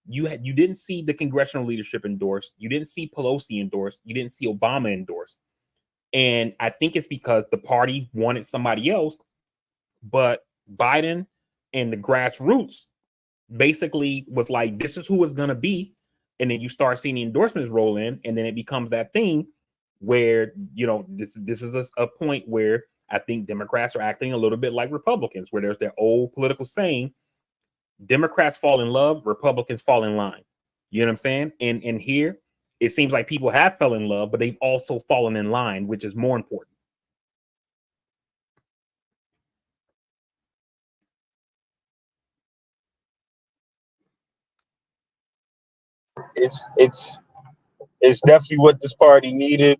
you didn't see the congressional leadership endorsed. You didn't see Pelosi endorsed. You didn't see Obama endorsed. And I think it's because the party wanted somebody else. But Biden and the grassroots basically was like, this is who it's going to be. And then you start seeing the endorsements roll in, and then it becomes that thing where, this is a point where I think Democrats are acting a little bit like Republicans, where there's their old political saying, Democrats fall in love, Republicans fall in line. You know what I'm saying? And here, it seems like people have fell in love, but they've also fallen in line, which is more important. It's definitely what this party needed,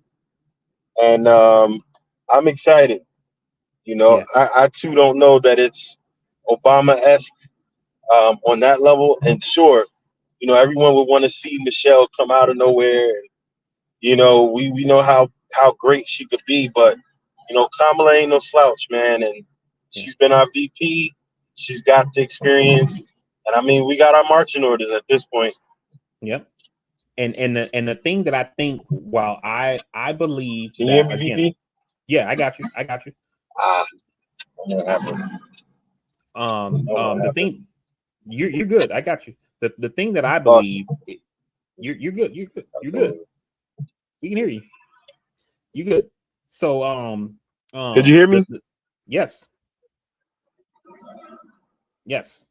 and I'm excited. Yeah. I too don't know that it's Obama-esque on that level, and sure, everyone would want to see Michelle come out of nowhere. And, we know how great she could be, but Kamala ain't no slouch, man, and she's been our VP. She's got the experience, and I mean, we got our marching orders at this point. Yep. And the thing that I think, while I believe Can you that, hear me, again, VP? yeah, I got you. The thing, you're good. I got you. The thing that I believe, you're good. You're good. We can hear you. You good. So Could you hear me? Yes. Yes.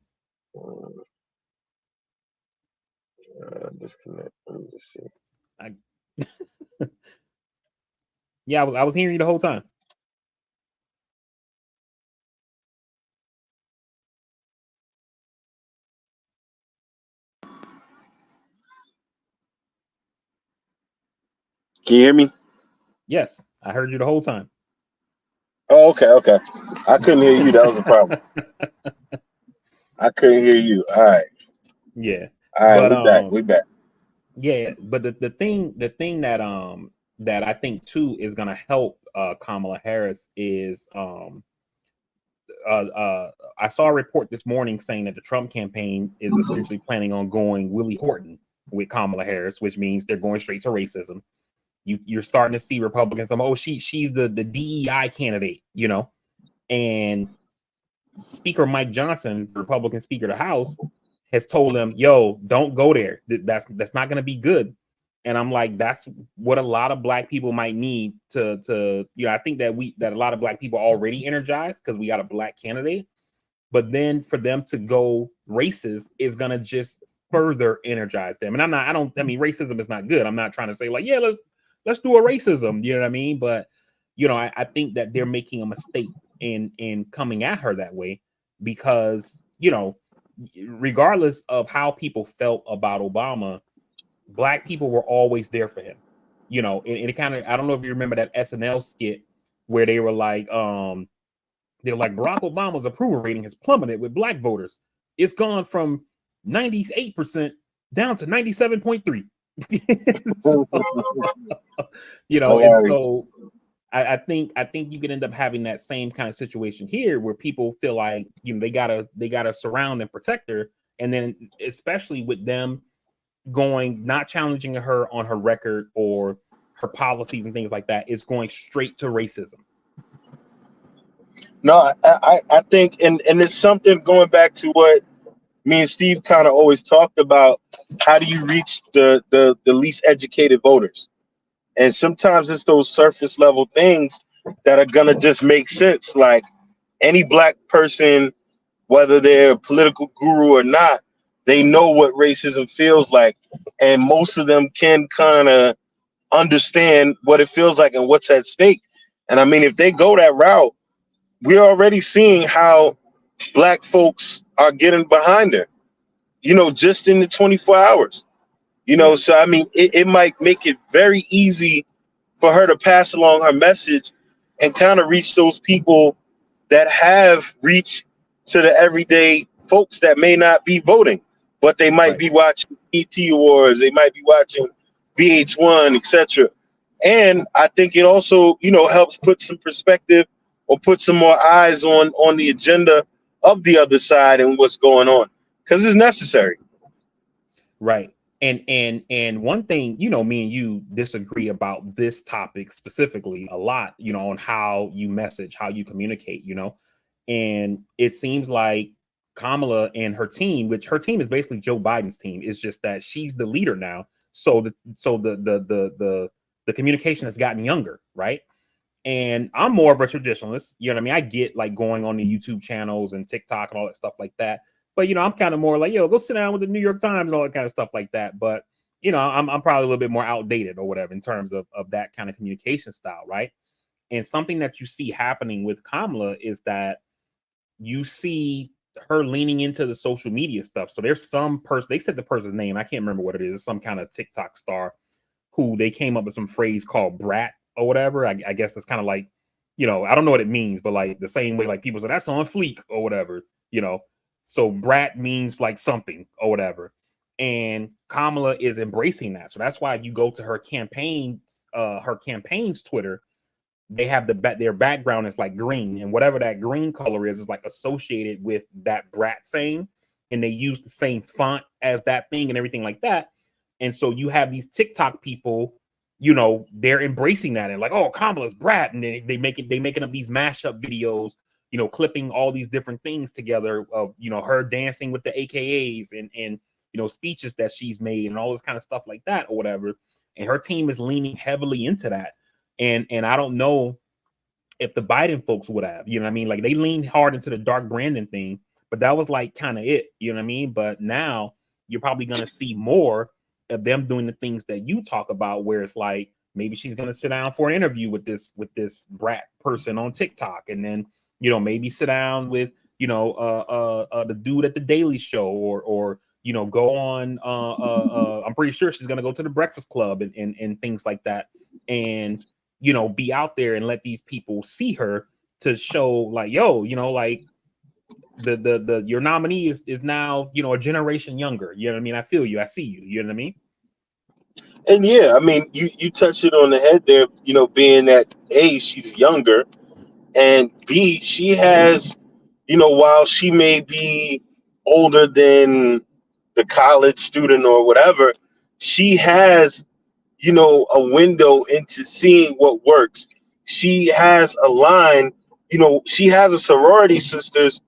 Disconnect. Let me just see. Yeah, I was hearing you the whole time. Can you hear me? Yes, I heard you the whole time. Oh, okay. I couldn't hear you. That was the problem. I couldn't hear you. All right. Yeah. All right, we back. Yeah, but the thing that I think too is gonna help Kamala Harris is I saw a report this morning saying that the Trump campaign is essentially planning on going Willie Horton with Kamala Harris, which means they're going straight to racism. You're starting to see Republicans, she's the DEI candidate, and Speaker Mike Johnson, Republican Speaker of the House, has told them, yo, don't go there. That's not going to be good. And I'm like, that's what a lot of Black people might need to I think that a lot of Black people are already energized because we got a Black candidate. But then for them to go racist is going to just further energize them. And racism is not good. I'm not trying to say like, yeah, let's do a racism. You know what I mean? But, I think that they're making a mistake in coming at her that way because, regardless of how people felt about Obama, Black people were always there for him. And it kind of, I don't know if you remember that SNL skit where they were like, Barack Obama's approval rating has plummeted with Black voters. It's gone from 98% down to 97.3. And so I think you could end up having that same kind of situation here where people feel like, you know, they gotta surround and protect her, and then especially with them not challenging her on her record or her policies and things like that, it's going straight to racism. No, I think, and it's something going back to what me and Steve kind of always talked about. How do you reach the least educated voters? And sometimes it's those surface level things that are gonna just make sense. Like any black person, whether they're a political guru or not, they know what racism feels like, and most of them can kind of understand what it feels like and what's at stake. And I mean, if they go that route, we're already seeing how black folks are getting behind her, you know, just in the 24 hours, you know. Yeah. So, I mean, it might make it very easy for her to pass along her message and kind of reach those people that have reached to the everyday folks that may not be voting, but they might Right. be watching ET Awards, they might be watching VH1, etc. And I think it also, you know, helps put some perspective or put some more eyes on the agenda of the other side and what's going on, because it's necessary. Right. And one thing, you know, me and you disagree about this topic specifically a lot, you know, on how you message, how you communicate, you know. And it seems like Kamala and her team, which her team is basically Joe Biden's team, is just that she's the leader now. So the communication has gotten younger, right? And I'm more of a traditionalist, you know what I mean? I get like going on the YouTube channels and TikTok and all that stuff like that. But, you know, I'm kind of more like, yo, go sit down with the New York Times and all that kind of stuff like that. But, you know, I'm probably a little bit more outdated or whatever in terms of that kind of communication style, right? And something that you see happening with Kamala is that you see her leaning into the social media stuff. So there's some person, they said the person's name, I can't remember what it is, some kind of TikTok star who they came up with some phrase called brat or whatever. I guess that's kind of like, you know, I don't know what it means, but like the same way like people say that's on fleek or whatever, you know. So brat means like something or whatever. And Kamala is embracing that. So that's why if you go to her campaign's Twitter, they have their background is like green, and whatever that green color is like associated with that brat saying, and they use the same font as that thing and everything like that. And so you have these TikTok people, you know, they're embracing that and like, oh, Kamala's brat, and they making up these mashup videos, you know, clipping all these different things together of, you know, her dancing with the AKAs and you know, speeches that she's made and all this kind of stuff like that or whatever. And her team is leaning heavily into that. And I don't know if the Biden folks would have, you know what I mean? Like they leaned hard into the dark Brandon thing, but that was like kind of it, you know what I mean? But now you're probably going to see more of them doing the things that you talk about, where it's like maybe she's going to sit down for an interview with this brat person on TikTok, and then, you know, maybe sit down with, you know, the dude at the Daily Show, or you know, go on. I'm pretty sure she's going to go to the Breakfast Club and things like that, and you know, be out there and let these people see her to show like, yo, you know, like the your nominee is now, you know, a generation younger. You know what I mean? I feel you. I see you. You know what I mean? And yeah, I mean, you touched it on the head there, you know, being that A, she's younger, and B, she has, you know, while she may be older than the college student or whatever, she has, you know, a window into seeing what works. She has a line, you know, she has a sorority sisters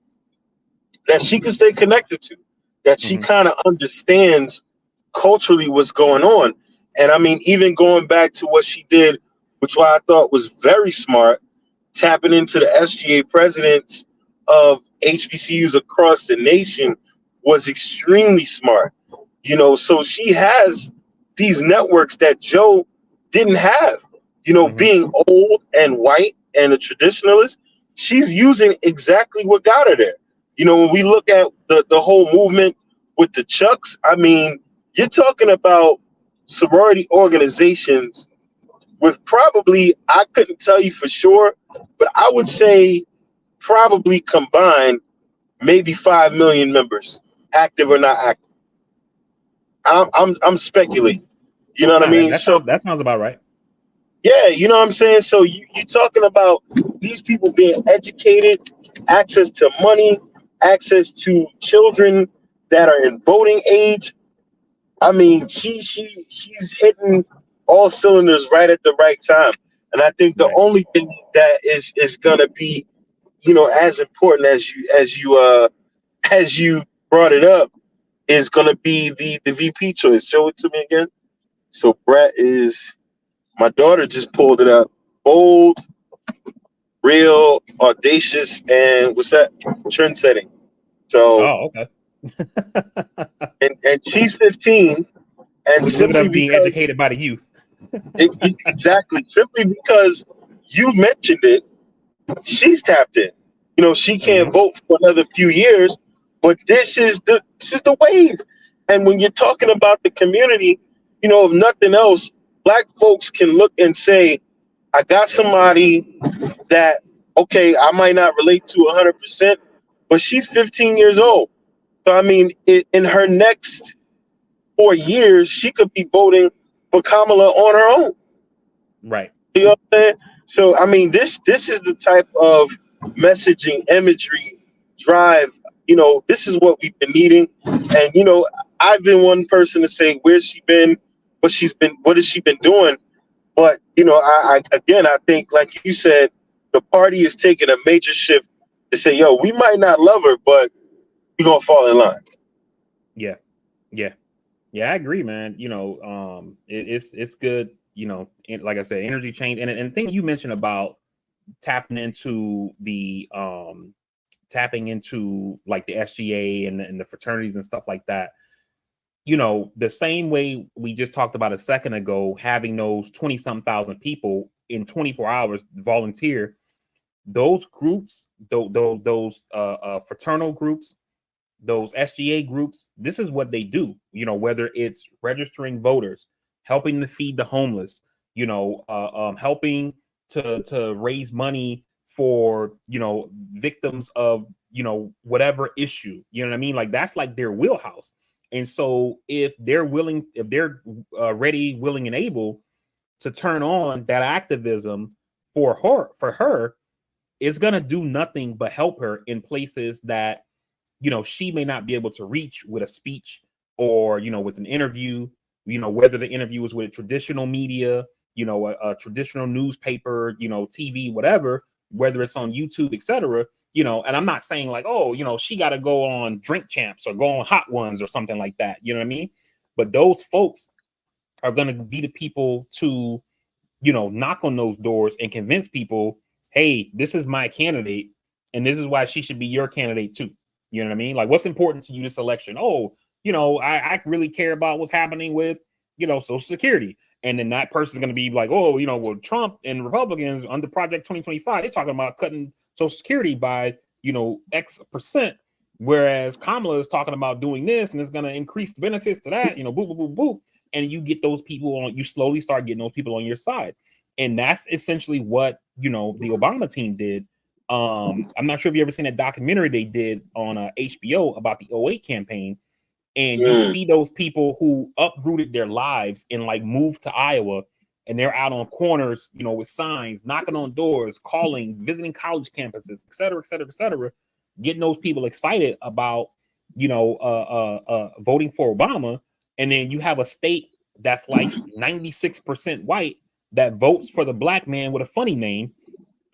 that she can stay connected to, that she Mm-hmm. kind of understands culturally what's going on. And I mean, even going back to what she did, which what I thought was very smart, tapping into the SGA presidents of HBCUs across the nation was extremely smart. You know, so she has these networks that Joe didn't have. You know, Mm-hmm. being old and white and a traditionalist, she's using exactly what got her there. You know, when we look at the whole movement with the Chucks, I mean, you're talking about sorority organizations with probably, I couldn't tell you for sure, but I would say probably combined maybe 5 million members, active or not active. I'm speculating. You know what I Nah, mean? that So sounds about right. Yeah, you know what I'm saying? So you're talking about these people being educated, access to money, access to children that are in voting age. I mean, she's hitting all cylinders right at the right time. And I think the Right. only thing that is gonna be, as important as you brought it up is gonna be the VP choice. Show it to me again. So Brett is my daughter just pulled it up. Bold, real, audacious, and what's that? Trend setting. So Oh, okay. and she's 15, and Look at simply us being because educated by the youth. exactly, simply because you mentioned it, she's tapped in. She Hmm. can't vote for another few years, but this is the wave. And when you're talking about the community, if nothing else, black folks can look and say, I got somebody that, okay, I might not relate to 100%, but she's 15 years old. So I mean, in her next 4 years, she could be voting for Kamala on her own. Right. You know what I'm saying? So I mean, this is the type of messaging, imagery, drive. This is what we've been needing. And I've been one person to say, where's she been? What has she been doing? But I think, like you said, the party is taking a major shift to say, yo, we might not love her, but we're gonna fall in line. Yeah. Yeah. Yeah, I agree, man. It's good. Like I said, energy change, and the thing you mentioned about tapping into like the SGA and the fraternities and stuff like that. The same way we just talked about a second ago, having those 20-some thousand people in 24 hours volunteer, those groups, those fraternal groups, those SGA groups, this is what they do. Whether it's registering voters, helping to feed the homeless, helping to raise money for victims of whatever issue. You know what I mean? Like that's like their wheelhouse. And so if they're ready, willing, and able to turn on that activism for her, it's gonna do nothing but help her in places that she may not be able to reach with a speech or with an interview. Whether the interview is with traditional media, a traditional newspaper, TV, whatever, whether it's on YouTube, etc. And I'm not saying like, oh, she got to go on Drink Champs or go on Hot Ones or something like that. You know what I mean? But those folks are going to be the people to knock on those doors and convince people, hey, this is my candidate, and this is why she should be your candidate too. You know what I mean? Like, what's important to you this election? Oh, I really care about what's happening with, Social Security. And then that person's going to be like, oh, well, Trump and Republicans under Project 2025, they're talking about cutting Social Security by, X percent. Whereas Kamala is talking about doing this and it's going to increase the benefits to that, boop, boop, boop, boop. And you get those people you slowly start getting those people on your side. And that's essentially what, the Obama team did. I'm not sure if you ever seen that documentary they did on HBO about the 08 campaign. And you see those people who uprooted their lives and like moved to Iowa, and they're out on corners, with signs, knocking on doors, calling, visiting college campuses, et cetera, et cetera, et cetera, getting those people excited about, voting for Obama. And then you have a state that's like 96% white that votes for the black man with a funny name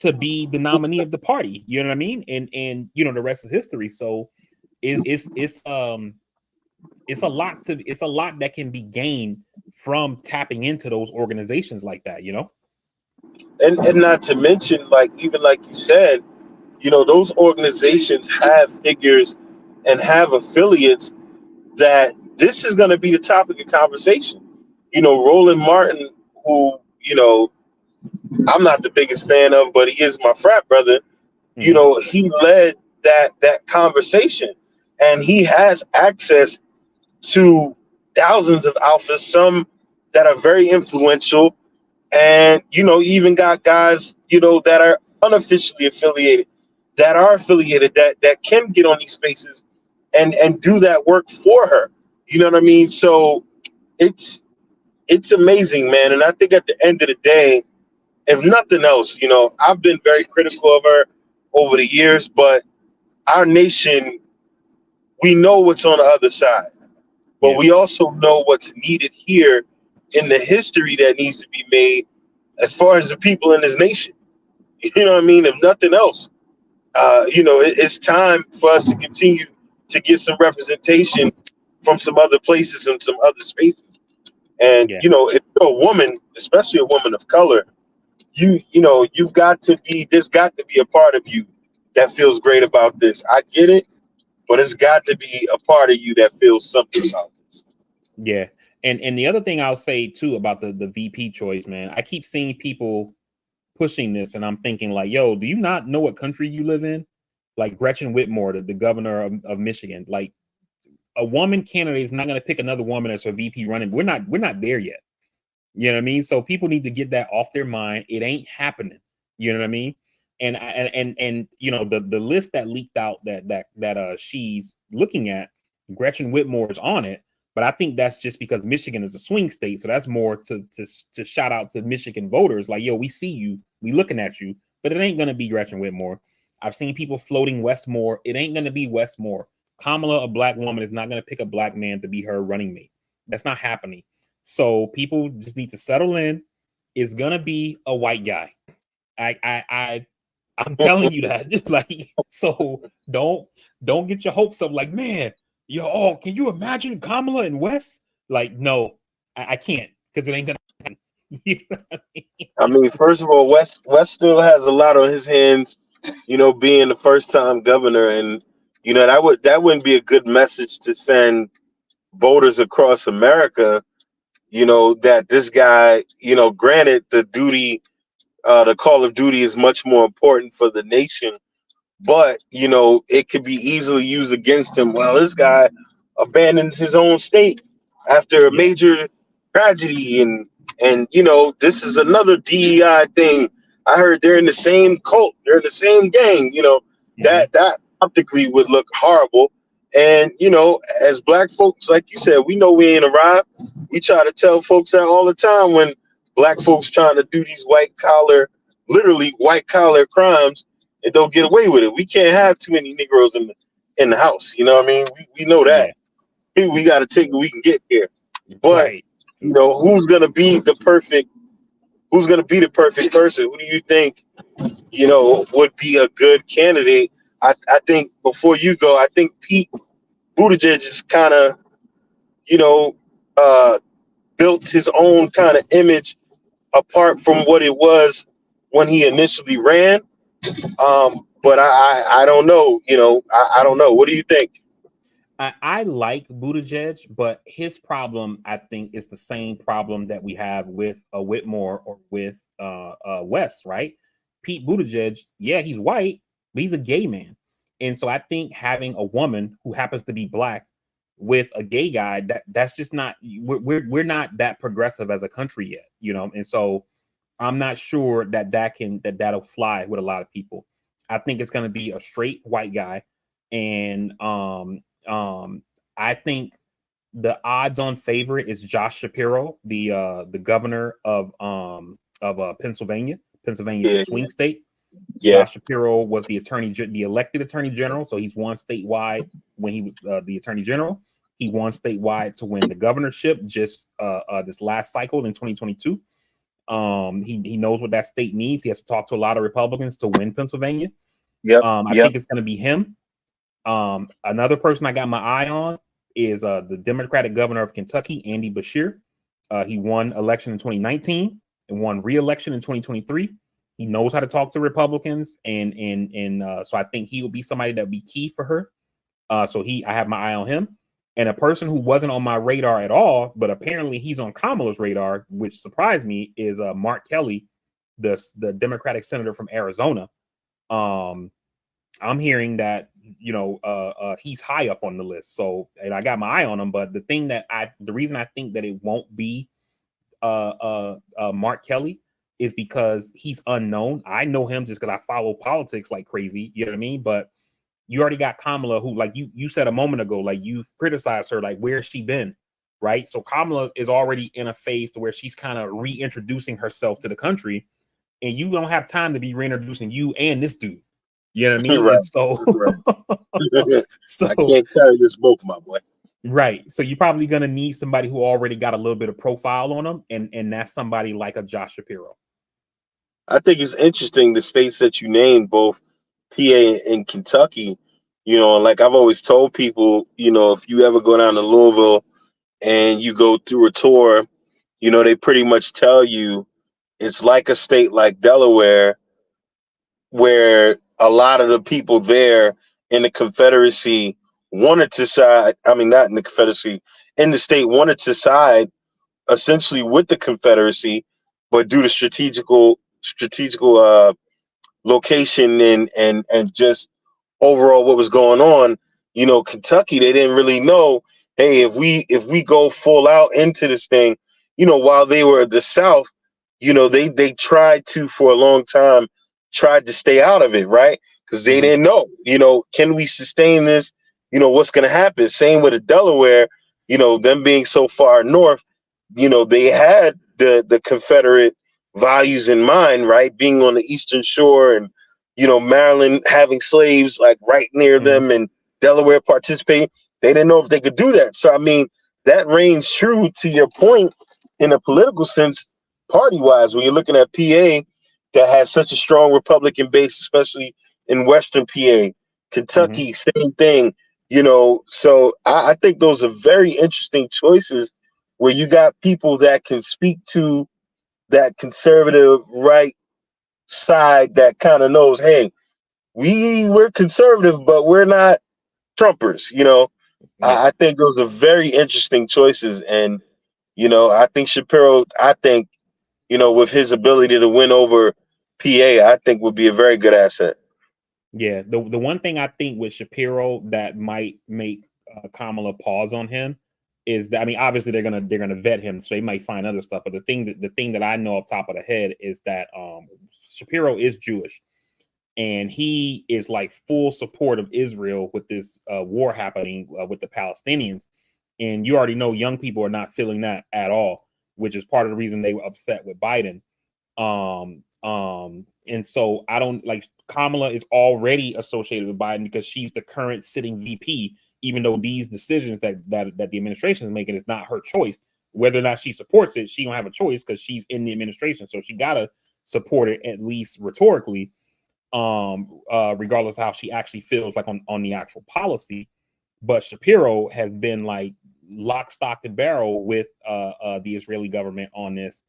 to be the nominee of the party. You know what I mean? And the rest is history. So it's a lot that can be gained from tapping into those organizations like that. And not to mention, like even like you said, those organizations have figures and have affiliates that this is going to be the topic of conversation. Roland Martin, who I'm not the biggest fan of, but he is my frat brother. Mm-hmm. He led that conversation, and he has access to thousands of alphas, some that are very influential, and even got guys that are unofficially affiliated, that are affiliated, that can get on these spaces and do that work for her. You know what I mean? So it's amazing, man. And I think at the end of the day, if nothing else, I've been very critical of her over the years, but our nation, we know what's on the other side, but Yeah. we also know what's needed here in the history that needs to be made as far as the people in this nation. You know what I mean? If nothing else, it's time for us to continue to get some representation from some other places and some other spaces. And Yeah. if you're a woman, especially a woman of color, you've got to be. There's got to be a part of you that feels great about this. I get it, but it's got to be a part of you that feels something about this. Yeah. And the other thing I'll say too about the VP choice, man, I keep seeing people pushing this, and I'm thinking like, yo, do you not know what country you live in? Like Gretchen Whitmore, the governor of Michigan, like a woman candidate is not going to pick another woman as her VP running. We're not there yet. You know what I mean? So people need to get that off their mind. It ain't happening. You know what I mean? And the list that leaked out that she's looking at, Gretchen Whitmore is on it. But I think that's just because Michigan is a swing state. So that's more to shout out to Michigan voters. Like, yo, we see you, we looking at you, but it ain't gonna be Gretchen Whitmore. I've seen people floating Westmore. It ain't gonna be Westmore. Kamala, a black woman, is not gonna pick a black man to be her running mate. That's not happening. So people just need to settle in. It's gonna be a white guy. I'm telling you that. Like, so don't get your hopes up. Like, man, can you imagine Kamala and West? Like, no, I can't, because it ain't gonna happen. You know what I mean? I mean, first of all, West still has a lot on his hands, being the first time governor, and that wouldn't be a good message to send voters across America. That this guy, granted the call of duty is much more important for the nation, but it could be easily used against him. Well, this guy abandons his own state after a Yeah. major tragedy, and this is another DEI thing. I heard they're in the same cult, they're in the same gang. That optically would look horrible. And as black folks, like you said, we know we ain't arrived. We try to tell folks that all the time when black folks trying to do these literally white collar crimes, and don't get away with it. We can't have too many Negroes in the house. You know what I mean? We know that. Yeah. We got to take what we can get here. But Right. who's gonna be the perfect? Who's gonna be the perfect person? Who do you think would be a good candidate? I think before you go, I think Pete Buttigieg is kind of uh, built his own kind of image apart from what it was when he initially ran. But I don't know. I don't know. What do you think? I like Buttigieg, but his problem, I think, is the same problem that we have with Whitmore or with West, right? Pete Buttigieg, yeah, he's white, but he's a gay man. And so I think having a woman who happens to be black with a gay guy, that's just not, we're not that progressive as a country yet, and so I'm not sure that'll fly with a lot of people. I think it's going to be a straight white guy, and I think the odds-on favorite is Josh Shapiro, the governor of Pennsylvania. Pennsylvania is a swing state. Yeah. Josh Shapiro was the elected attorney general, so he's won statewide when he was the attorney general. He won statewide to win the governorship just this last cycle in 2022. He knows what that state needs. He has to talk to a lot of Republicans to win Pennsylvania. I think it's going to be him. Another person I got my eye on is the Democratic governor of Kentucky, Andy Beshear. He won election in 2019 and won re-election in 2023. He knows how to talk to Republicans, and so I think he will be somebody that would be key for her. So I have my eye on him. And a person who wasn't on my radar at all, but apparently he's on Kamala's radar, which surprised me, is Mark Kelly, the Democratic senator from Arizona. I'm hearing that he's high up on the list. So, and I got my eye on him. But the reason I think that it won't be Mark Kelly is because he's unknown. I know him just because I follow politics like crazy. You know what I mean? But you already got Kamala, who, like you said a moment ago, like you've criticized her, like where's she been, right? So Kamala is already in a phase to where she's kind of reintroducing herself to the country. and you don't have time to be reintroducing you and this dude. You know what I mean? Right. And so, Right. so I can't carry this both, my boy. right. So you're probably gonna need somebody who already got a little bit of profile on them, and that's somebody like a Josh Shapiro. I think it's interesting the states that you named, both PA and Kentucky. You know, like I've always told people, you know, if you ever go down to Louisville and you go through a tour, you know, they pretty much tell you it's like a state like Delaware, where a lot of the people there in the Confederacy wanted to side. I mean, not in the Confederacy, in the state wanted to side essentially with the Confederacy, but due to strategical location and just overall what was going on, you know, Kentucky, they didn't really know, hey, if we go full out into this thing, you know, while they were the South, you know, they tried to for a long time tried to stay out of it, right? Because they didn't know, you know, can we sustain this? You know, what's gonna happen? Same with the Delaware, you know, them being so far north, you know, they had the Confederate values in mind, right? Being on the Eastern Shore and, you know, Maryland having slaves like right near them and Delaware participating. They didn't know if they could do that. So, I mean, that reigns true to your point in a political sense, party wise, when you're looking at PA that has such a strong Republican base, especially in Western PA, Kentucky, same thing, you know. So I think those are very interesting choices where you got people that can speak to that conservative right side that kind of knows, hey, we're conservative, but we're not Trumpers, you know. I think those are very interesting choices. And, you know, I think Shapiro, you know, with his ability to win over PA, I think would be a very good asset. Yeah, the one thing I think with Shapiro that might make Kamala pause on him is that, I mean, obviously they're gonna vet him, so they might find other stuff. But the thing that I know off top of the head is that Shapiro is Jewish, and he is like full support of Israel with this war happening with the Palestinians. And you already know young people are not feeling that at all, which is part of the reason they were upset with Biden. And so I don't like Kamala is already associated with Biden because she's the current sitting VP, even though these decisions that the administration is making is not her choice. Whether or not she supports it, she don't have a choice because she's in the administration. So she gotta support it at least rhetorically, regardless of how she actually feels like on the actual policy. But Shapiro has been like lock, stock, and barrel with the Israeli government on this.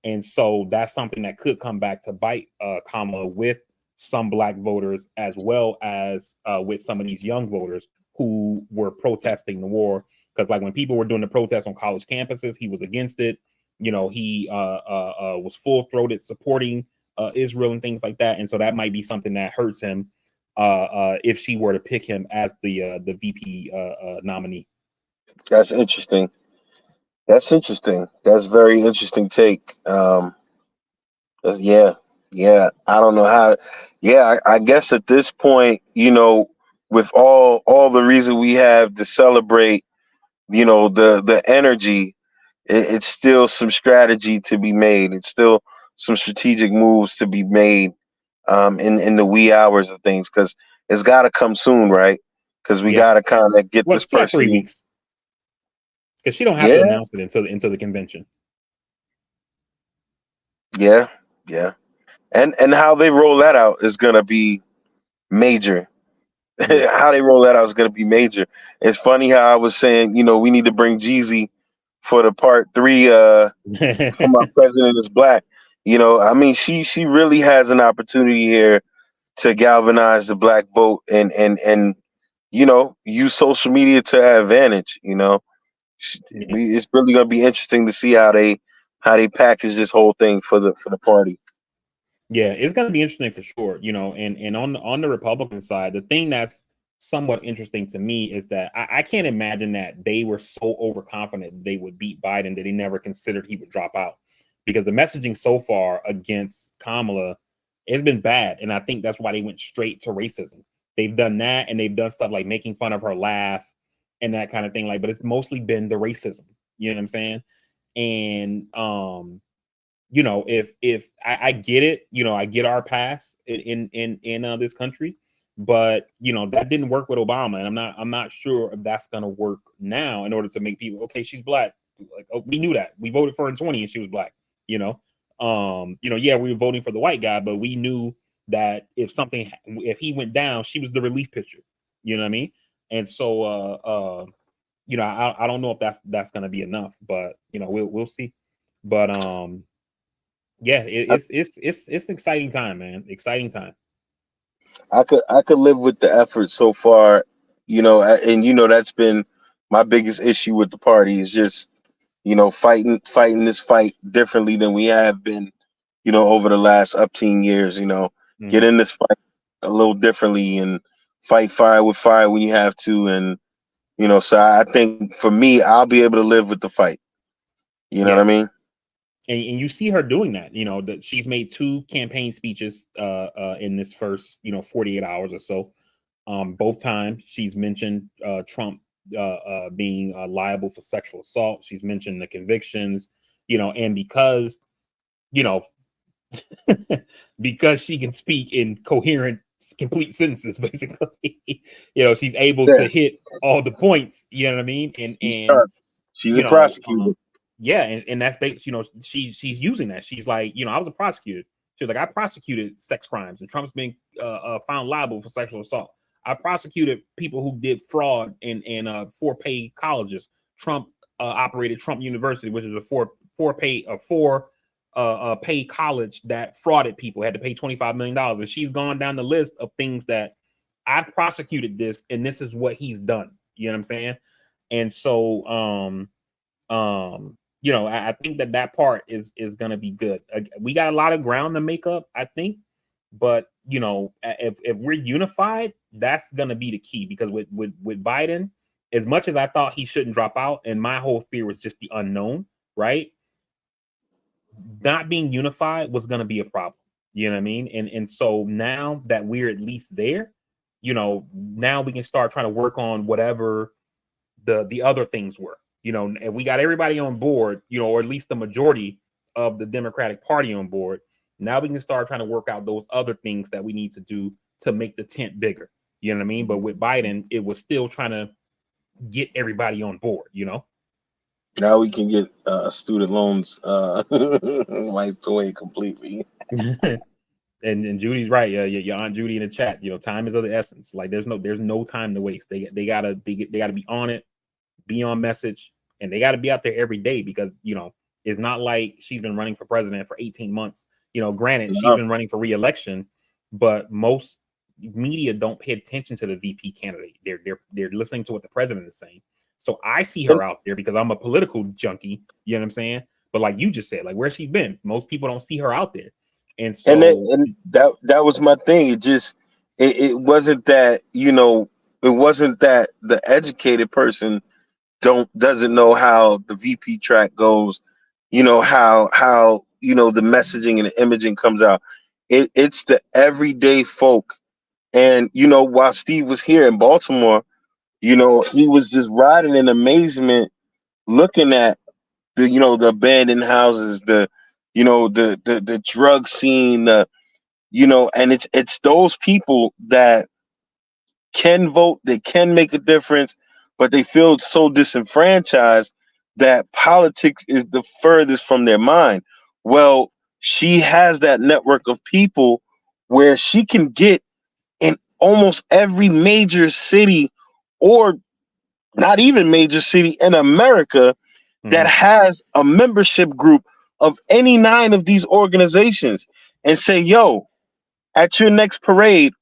And so that's something that could come back to bite Kamala with some black voters, as well as with some of these young voters who were protesting the war. Because like when people were doing the protests on college campuses, he was against it. You know, he was full-throated supporting Israel and things like that. And so that might be something that hurts him if she were to pick him as the VP nominee. That's interesting. That's interesting. That's very interesting take. Yeah, yeah. I don't know how. Yeah, I guess at this point, you know, with all the reason we have to celebrate, you know, the energy, it's still some strategy to be made. It's still some strategic moves to be made in the wee hours of things, because it's got to come soon, right? Because we Yeah. got to kind of get Well, this she got 3 person. weeks because she don't have to Yeah, announce it until the convention. yeah, yeah. And how they roll that out is gonna be major. Yeah. How they roll that out is gonna be major. It's funny how I was saying, you know, we need to bring Jeezy for the part 3 for my president is black. You know, I mean, she really has an opportunity here to galvanize the black vote and you know, use social media to her advantage. You know, Yeah. it's really gonna be interesting to see how they package this whole thing for the party. Yeah, it's going to be interesting for sure. You know, and on the Republican side, the thing that's somewhat interesting to me is that I can't imagine that they were so overconfident they would beat Biden that they never considered he would drop out, because the messaging so far against Kamala has been bad, and I think that's why they went straight to racism. They've done that, and they've done stuff like making fun of her laugh and that kind of thing. Like, but it's mostly been the racism. You know what I'm saying? And you know, if I get it, you know, I get our past in this country, but you know that didn't work with Obama, and I'm not sure if that's gonna work now in order to make people okay. She's black, like oh, we knew that we voted for her in 20 and she was black, you know. Yeah, we were voting for the white guy, but we knew that if he went down, she was the relief pitcher, you know what I mean? And so you know, I don't know if that's gonna be enough, but you know, we'll see. But yeah, it's an exciting time, man. Exciting time. I could live with the effort so far, you know, and you know that's been my biggest issue with the party is just, you know, fighting this fight differently than we have been, you know, over the last up 10 years, you know. Get Mhm. in this fight a little differently and fight fire with fire when you have to, and you know, so I think for me, I'll be able to live with the fight. You know what Yeah. I mean? And you see her doing that, you know, that she's made 2 campaign speeches in this first, you know, 48 hours or so. Both times she's mentioned Trump being liable for sexual assault. She's mentioned the convictions, you know, and because, you know, because she can speak in coherent, complete sentences, basically, you know, she's able Yeah. to hit all the points, you know what I mean? She's You a know, prosecutor. yeah, and that's you know, she's using that. She's like, you know, I was a prosecutor. She's like, I prosecuted sex crimes, and Trump's been found liable for sexual assault. I prosecuted people who did fraud in for pay colleges. Trump operated Trump University, which is a four pay college that frauded people, had to pay $25 million, and she's gone down the list of things that I've prosecuted this, and this is what he's done. You know what I'm saying? And so, you know, I think that part is going to be good. We got a lot of ground to make up, I think, but you know, if we're unified, that's going to be the key, because with Biden, as much as I thought he shouldn't drop out, and my whole fear was just the unknown, right? Not being unified was going to be a problem. You know what I mean? And so now that we're at least there, you know, now we can start trying to work on whatever the other things were. You know, and we got everybody on board, you know, or at least the majority of the Democratic Party on board. Now we can start trying to work out those other things that we need to do to make the tent bigger. You know what I mean? But with Biden, it was still trying to get everybody on board, you know? Now we can get student loans wiped away completely. And Judy's right. Yeah, your Aunt Judy in the chat. You know, time is of the essence. Like there's no time to waste. They gotta be on it, be on message, and they gotta be out there every day, because you know it's not like she's been running for president for 18 months. You know, granted, she's been running for re-election, but most media don't pay attention to the VP candidate. They're listening to what the president is saying. So I see her out there because I'm a political junkie. You know what I'm saying? But like you just said, like where she's been, most people don't see her out there. And And so, that was my thing. It wasn't that, you know, it wasn't that the educated person doesn't know how the VP track goes, you know, how you know the messaging and the imaging comes out. It's the everyday folk. And you know, while Steve was here in Baltimore, you know, he was just riding in amazement, looking at the, you know, the abandoned houses, the, you know, the drug scene, you know, and it's those people that can vote, they can make a difference, but they feel so disenfranchised that politics is the furthest from their mind. Well, she has that network of people where she can get in almost every major city, or not even major city in America, that has a membership group of any 9 of these organizations, and say, yo, at your next parade,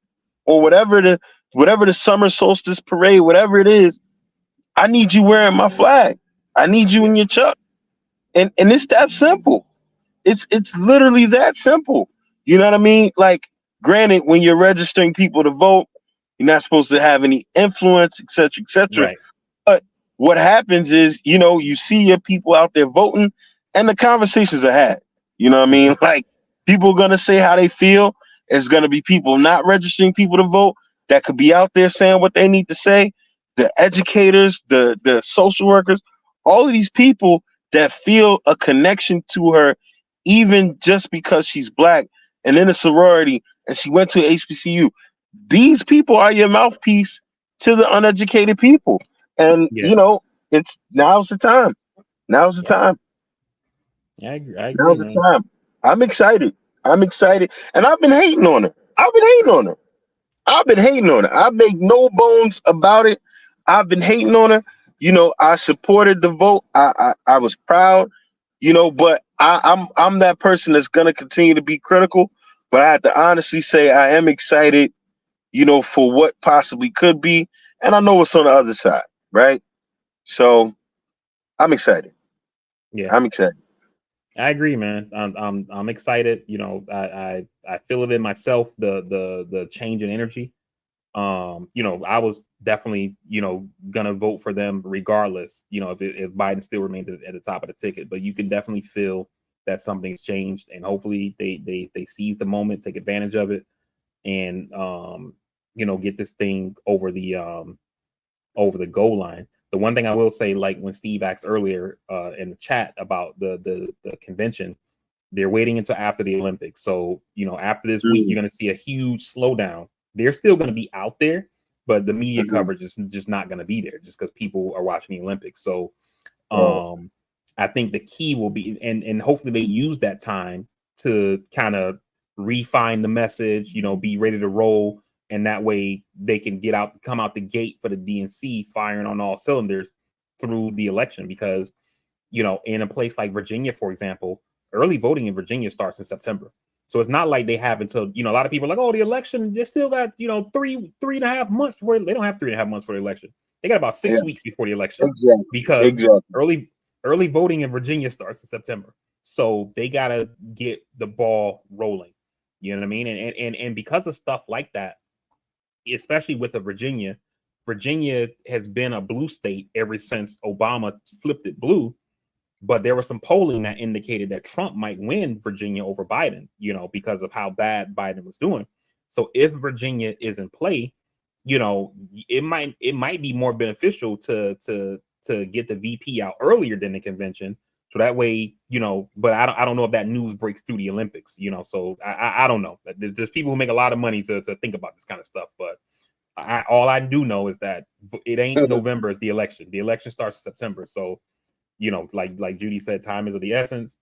or whatever the summer solstice parade, whatever it is, I need you wearing my flag. I need you in your chuck. And it's that simple. It's literally that simple. You know what I mean? Like, granted, when you're registering people to vote, you're not supposed to have any influence, etc., etc. right. But what happens is, you know, you see your people out there voting, and the conversations are had. You know what I mean? Like, people are gonna say how they feel. There's gonna be people not registering people to vote that could be out there saying what they need to say. The educators, the social workers, all of these people that feel a connection to her even just because she's black and in a sorority and she went to HBCU, these people are your mouthpiece to the uneducated people. And Yeah. you know, it's now's the time. Now's the Yeah. time. I agree, Now's the man. time. I'm excited. I'm excited. And I've been hating on her. I've been hating on her. I've been hating on her. I make no bones about it. I've been hating on her. You know, I supported the vote. I was proud, you know, but I'm that person that's gonna continue to be critical. But I have to honestly say I am excited, you know, for what possibly could be. And I know what's on the other side, right? So I'm excited. Yeah. I'm excited. I agree, man. I'm excited. You know, I feel it in myself, the change in energy. You know, I was definitely, you know, gonna vote for them regardless, you know, if Biden still remains at the top of the ticket. But you can definitely feel that something's changed, and hopefully they seize the moment, take advantage of it, and you know, get this thing over the goal line. The one thing I will say, like when Steve asked earlier in the chat about the convention, they're waiting until after the Olympics. So, you know, after this week, you're going to see a huge slowdown. They're still going to be out there, but the media coverage is just not going to be there just because people are watching the Olympics. So, I think the key will be, and hopefully they use that time to kind of refine the message, you know, be ready to roll. And that way they can come out the gate for the DNC firing on all cylinders through the election. Because, you know, in a place like Virginia, for example, early voting in Virginia starts in September. So it's not like they have until, you know, a lot of people are like, oh, the election, they still got, you know, three and a half months before. They don't have 3.5 months for the election. They got about 6 weeks before the election. Exactly. Because early voting in Virginia starts in September. So they got to get the ball rolling. You know what I mean? And because of stuff like that, especially with Virginia has been a blue state ever since Obama flipped it blue. But there was some polling that indicated that Trump might win Virginia over Biden, you know, because of how bad Biden was doing. So if Virginia is in play, you know, it might be more beneficial to get the VP out earlier than the convention. So that way, you know, but I don't know if that news breaks through the Olympics, you know. So I don't know. There's people who make a lot of money to think about this kind of stuff, but all I do know is that it ain't November is the election. The election starts in September. So, you know, like Judy said, time is of the essence.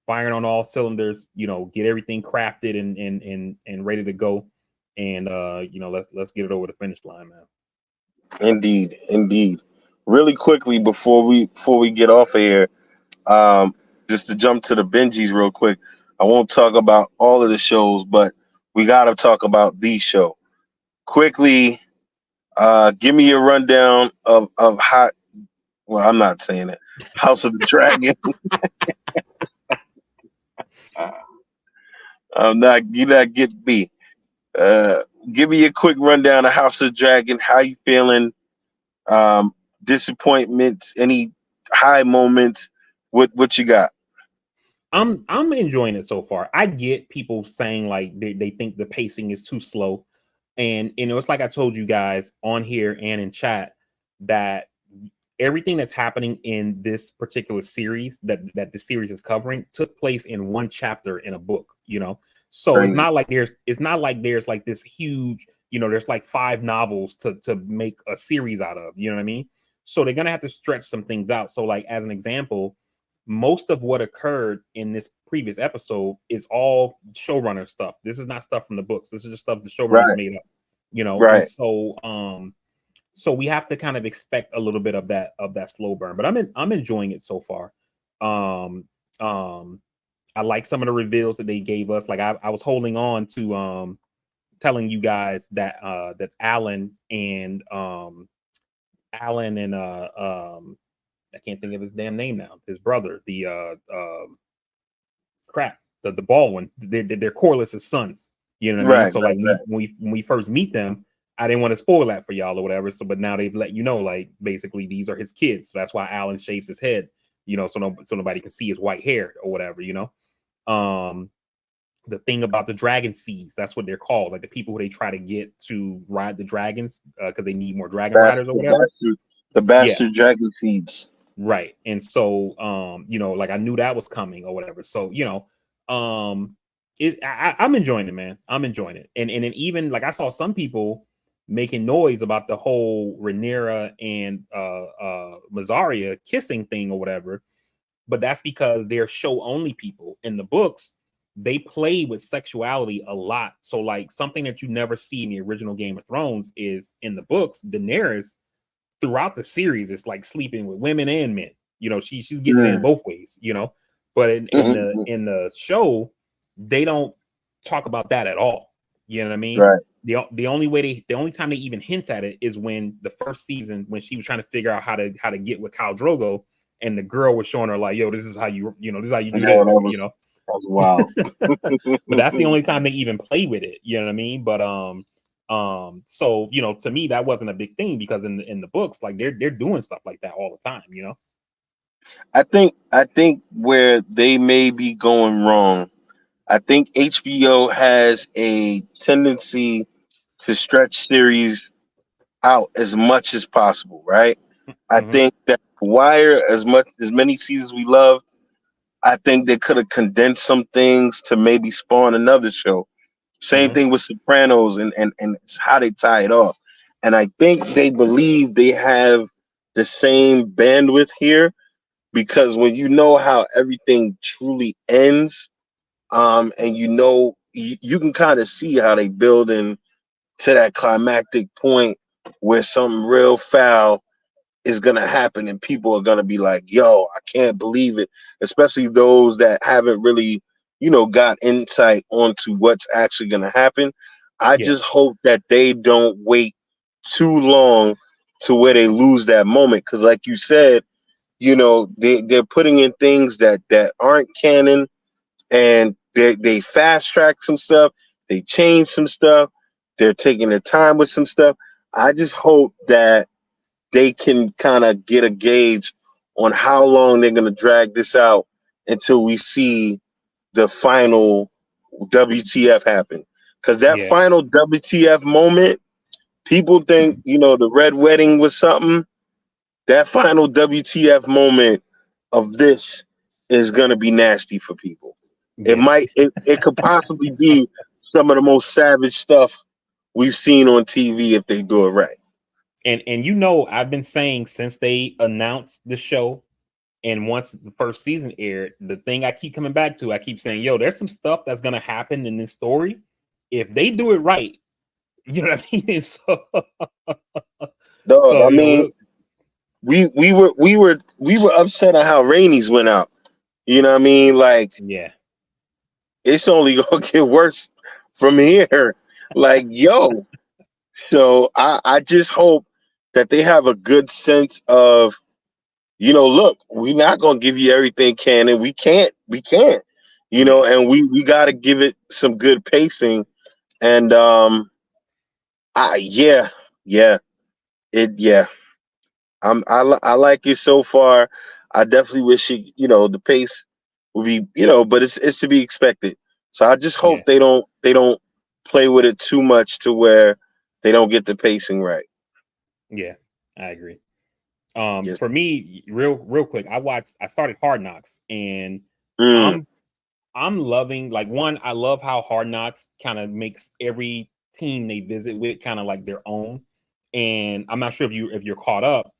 Firing on all cylinders, you know, get everything crafted and ready to go. And you know, let's get it over the finish line, man. Indeed. Really quickly before we get off of here, just to jump to the Benjis real quick. I won't talk about all of the shows, but we gotta talk about the show. Quickly, give me a rundown of hot. Well, I'm not saying it. House of the Dragon. You not get me. Give me a quick rundown of House of the Dragon. How you feeling? Disappointments, any high moments? What you got? I'm enjoying it so far. I get people saying like they think the pacing is too slow. And you know, it's like I told you guys on here and in chat that everything that's happening in this particular series that the series is covering took place in one chapter in a book, you know. So Crazy. it's not like there's like this huge, you know, there's like 5 novels to make a series out of, you know what I mean? So they're gonna have to stretch some things out. So, like, as an example, most of what occurred in this previous episode is all showrunner stuff. This is not stuff from the books. This is just stuff the showrunners made up, you know. Right. And so we have to kind of expect a little bit of that slow burn, but I'm enjoying it so far. I like some of the reveals that they gave us. Like I was holding on to telling you guys that that Alan and I can't think of his damn name now. His brother, the Baldwin, they're Corliss's sons. You know what I mean? So like when we first meet them, I didn't want to spoil that for y'all or whatever. So, but now they've let you know, like, basically these are his kids. So that's why Alan shaves his head, you know, so nobody can see his white hair or whatever, you know. The thing about the dragon seeds, that's what they're called, like the people who they try to get to ride the dragons because they need more dragon riders or whatever. The bastard dragon seeds. Right. And so, you know, like I knew that was coming or whatever. So, you know, I'm enjoying it, man. I'm enjoying it. And then even like I saw some people making noise about the whole Rhaenyra and Mazaria kissing thing or whatever, but that's because they're show only people. In the books, they play with sexuality a lot. So like something that you never see in the original Game of Thrones is in the books, Daenerys throughout the series is like sleeping with women and men. You know, she's getting it in both ways, you know. But in the show, they don't talk about that at all. You know what I mean? Right. The only time they even hint at it is when the first season, when she was trying to figure out how to get with Khal Drogo, and the girl was showing her like, yo, this is how you this is how you do this, you know. That was wild. But that's the only time they even play with it, you know what I mean? But so to me that wasn't a big thing, because in the books, like they're doing stuff like that all the time, you know. I think where they may be going wrong, I think HBO has a tendency to stretch series out as much as possible, right? I Mm-hmm. think that Wire, as many seasons we love, I think they could have condensed some things to maybe spawn another show. Same Mm-hmm. thing with Sopranos and it's how they tie it off. And I think they believe they have the same bandwidth here, because when you know how everything truly ends, and you can kind of see how they build in to that climactic point where something real foul is gonna happen and people are gonna be like, yo, I can't believe it. Especially those that haven't really, got insight onto what's actually gonna happen. I Yeah. just hope that they don't wait too long to where they lose that moment. Cause like you said, they're putting in things that aren't canon, and they fast track some stuff, they change some stuff, they're taking their time with some stuff. I just hope that they can kind of get a gauge on how long they're going to drag this out until we see the final WTF happen. Because that Yeah. final WTF moment, people think, the red wedding was something. That final WTF moment of this is going to be nasty for people. Yeah. It could possibly be some of the most savage stuff we've seen on TV if they do it right. And I've been saying since they announced the show, and once the first season aired, the thing I keep coming back to, I keep saying, yo, there's some stuff that's gonna happen in this story. If they do it right, you know what I mean? Dog, So I mean, we were upset at how Rainey's went out. You know what I mean? Like, yeah. it's only gonna get worse from here. Like, yo. So I just hope that they have a good sense of, look, we're not gonna give you everything canon. We can't, Yeah. and we gotta give it some good pacing. And yeah, yeah. I like it so far. I definitely wish the pace would be, but it's to be expected. So I just Yeah. hope they don't play with it too much to where they don't get the pacing right. Yeah. I agree. Yes. For me, real quick, I started Hard Knocks, and Mm, I'm loving, like, one, I love how Hard Knocks kind of makes every team they visit with kind of like their own. And I'm not sure if you're caught up,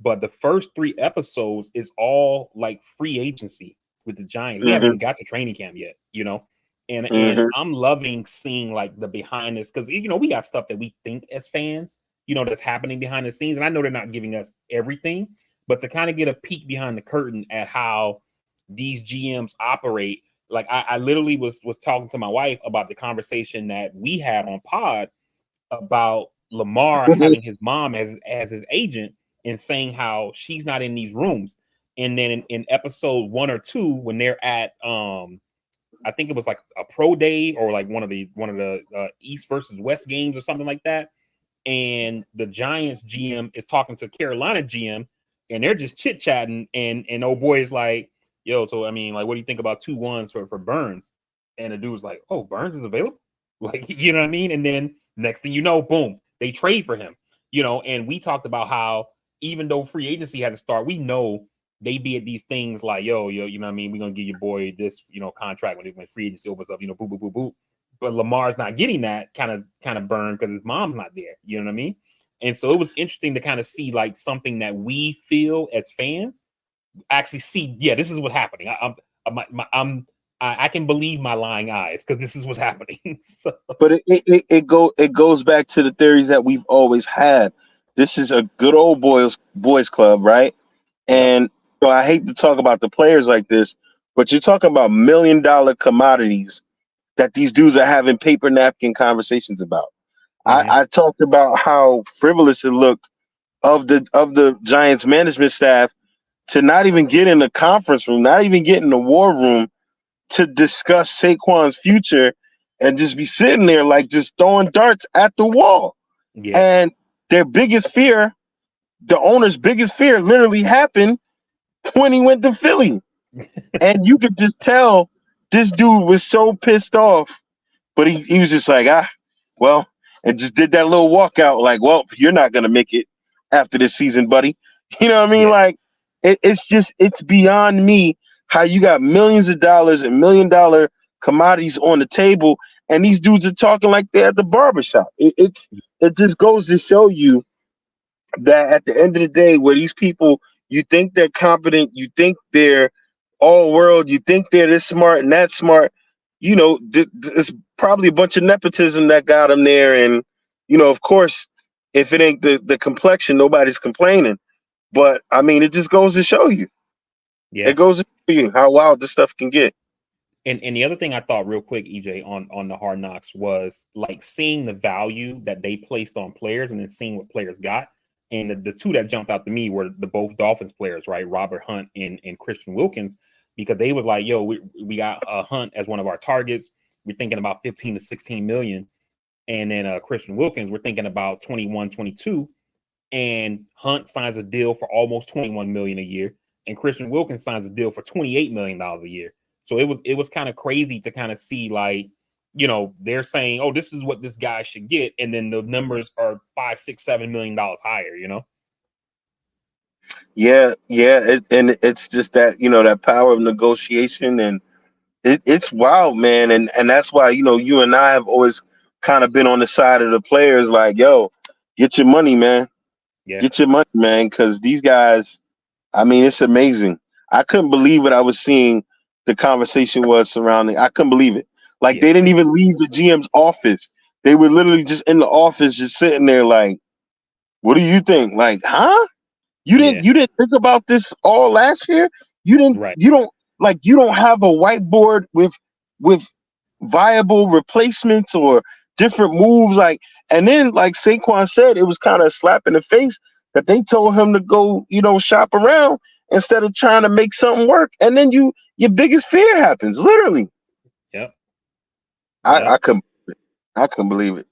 but the first 3 episodes is all like free agency with the Giants. We haven't mm-hmm, even got to training camp yet, you know. And mm-hmm, I'm loving seeing like the behind this, because we got stuff that we think as fans, that's happening behind the scenes. And I know they're not giving us everything, but to kind of get a peek behind the curtain at how these GMs operate. Like I literally was talking to my wife about the conversation that we had on pod about Lamar mm-hmm. having his mom as his agent, and saying how she's not in these rooms. And then in episode 1 or 2, when they're at I think it was like a pro day, or like one of the East versus West games or something like that. And the Giants GM is talking to Carolina GM, and they're just chit chatting. And old boy is like, yo, so I mean, like, what do you think about 2-1s for Burns? And the dude's like, oh, Burns is available? Like, you know what I mean? And then next thing you know, boom, they trade for him. And we talked about how even though free agency had to start, we know they be at these things like, yo, you know what I mean? We're gonna give your boy this, contract when free agency opens up, boop, boop, boop, boop. But Lamar's not getting that kind of burn because his mom's not there. You know what I mean? And so it was interesting to kind of see like something that we feel as fans actually see. Yeah, this is what's happening. I can believe my lying eyes because this is what's happening. So. But it goes back to the theories that we've always had. This is a good old boys club, right? And so I hate to talk about the players like this, but you're talking about $1 million commodities that these dudes are having paper napkin conversations about. I talked about how frivolous it looked of the Giants management staff to not even get in the conference room, not even get in the war room to discuss Saquon's future and just be sitting there like just throwing darts at the wall. Yeah. And their biggest fear, the owner's biggest fear literally happened when he went to Philly. And you could just tell this dude was so pissed off, but he was just like, well, and just did that little walkout like, well, you're not going to make it after this season, buddy. You know what I mean? Yeah. Like, it's beyond me how you got millions of dollars and $1 million commodities on the table, and these dudes are talking like they're at the barbershop. It just goes to show you that at the end of the day, where these people, you think they're competent, you think they're all world, you think they're this smart and that smart, it's probably a bunch of nepotism that got them there. And, of course, if it ain't the complexion, nobody's complaining. But, I mean, it just goes to show you. Yeah. It goes to show you how wild this stuff can get. And the other thing I thought real quick, EJ, on the Hard Knocks was like seeing the value that they placed on players and then seeing what players got. And the two that jumped out to me were the both Dolphins players, right? Robert Hunt and Christian Wilkins, because they was like, yo, we got Hunt as one of our targets. We're thinking about 15 to 16 million. And then Christian Wilkins, we're thinking about 21, 22. And Hunt signs a deal for almost 21 million a year. And Christian Wilkins signs a deal for $28 million a year. So it was kind of crazy to kind of see like, they're saying, oh, this is what this guy should get. And then the numbers are $5, $6, $7 million higher, Yeah. And it's just that, that power of negotiation, and it's wild, man. And that's why, you and I have always kind of been on the side of the players like, yo, get your money, man. Yeah. Get your money, man. Because these guys, I mean, it's amazing. I couldn't believe what I was seeing the conversation was surrounding. I couldn't believe it. Like, they didn't even leave the GM's office. They were literally just in the office, just sitting there like, what do you think? Like, huh? You didn't think about this all last year? You don't have a whiteboard with viable replacements or different moves, like, and then like Saquon said, it was kind of a slap in the face that they told him to go, shop around instead of trying to make something work. And then your biggest fear happens, literally. Yep. I couldn't believe it.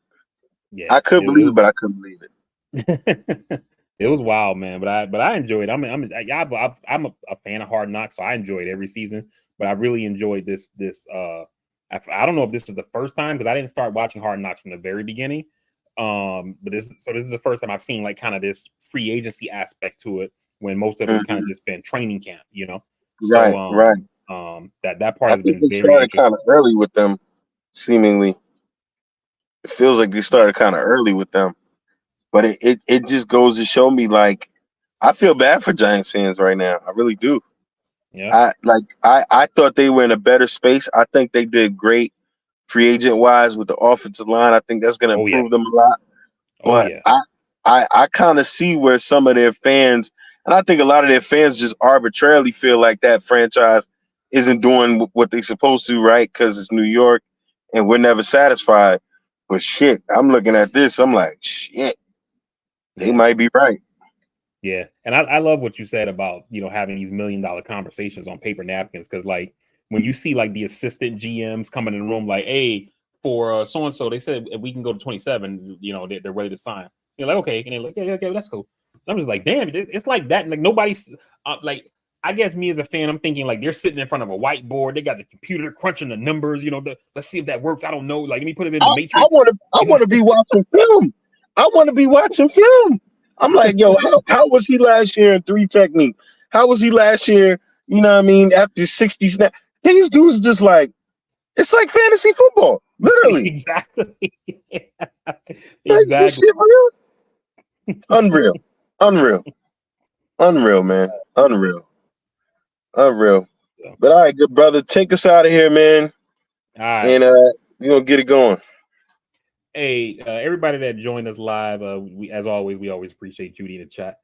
Yeah. I couldn't believe it, but I couldn't believe it. It was wild, man. But I enjoyed it. I'm a fan of Hard Knocks, so I enjoy it every season. But I really enjoyed this. I don't know if this is the first time because I didn't start watching Hard Knocks from the very beginning. But this is the first time I've seen like kind of this free agency aspect to it when most of it's kind of just been training camp, Right. That part has been very started kind of early with them, seemingly. It feels like they started kind of early with them. But it just goes to show me, like, I feel bad for Giants fans right now. I really do. Yeah. I thought they were in a better space. I think they did great free agent wise with the offensive line. I think that's going to improve them a lot. But I kind of see where some of their fans, and I think a lot of their fans just arbitrarily feel like that franchise isn't doing what they're supposed to, right? Because it's New York and we're never satisfied. But shit, I'm looking at this. I'm like, shit, they might be right. Yeah. And I love what you said about, having these $1 million conversations on paper napkins. Cause like when you see like the assistant GMs coming in the room, like, hey, for so-and-so, they said if we can go to 27, they're ready to sign. You're like, okay. And they're like, yeah, okay, that's cool. And I'm just like, damn, it's like that. And like nobody's like, I guess me as a fan, I'm thinking like they're sitting in front of a whiteboard. They got the computer crunching the numbers, let's see if that works. I don't know. Like, let me put it in the matrix. I want to be watching film. I want to be watching film. I'm like, yo, how was he last year in 3 technique? How was he last year? You know what I mean? After 60 snaps, these dudes just like, it's like fantasy football, literally. Exactly. Like, this Exactly. shit real? Unreal, man, unreal. So, But all right, good brother, take us out of here, man, all right. and we're gonna get it going. Hey, everybody that joined us live, we as always, we always appreciate Judy in the chat.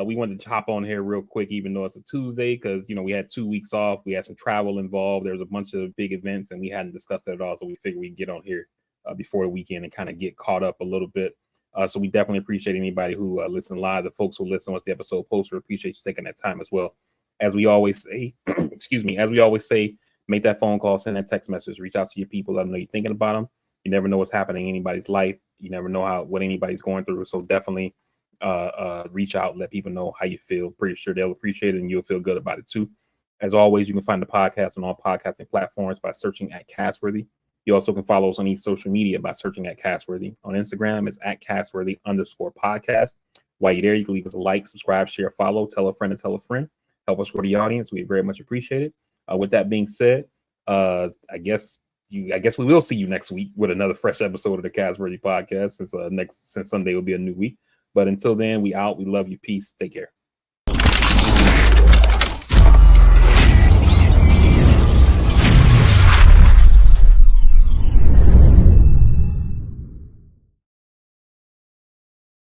We wanted to hop on here real quick, even though it's a Tuesday, because we had 2 weeks off. We had some travel involved. There was a bunch of big events, and we hadn't discussed it at all. So we figured we'd get on here before the weekend and kind of get caught up a little bit. So we definitely appreciate anybody who listened live. The folks who listen once the episode posts, we appreciate you taking that time as well. As we always say, excuse me, as we always say, make that phone call, send that text message, reach out to your people, let them know you're thinking about them. You never know what's happening in anybody's life. You never know what anybody's going through. So definitely reach out, let people know how you feel. Pretty sure they'll appreciate it and you'll feel good about it too. As always, you can find the podcast on all podcasting platforms by searching at Castworthy. You also can follow us on each social media by searching at Castworthy. On Instagram, it's at Castworthy_podcast. While you're there, you can leave us a like, subscribe, share, follow, tell a friend and tell a friend. Help us grow the audience. We very much appreciate it. With that being said, I guess we will see you next week with another fresh episode of the Castworthy podcast, since Sunday will be a new week. But until then, we out. We love you. Peace. Take care.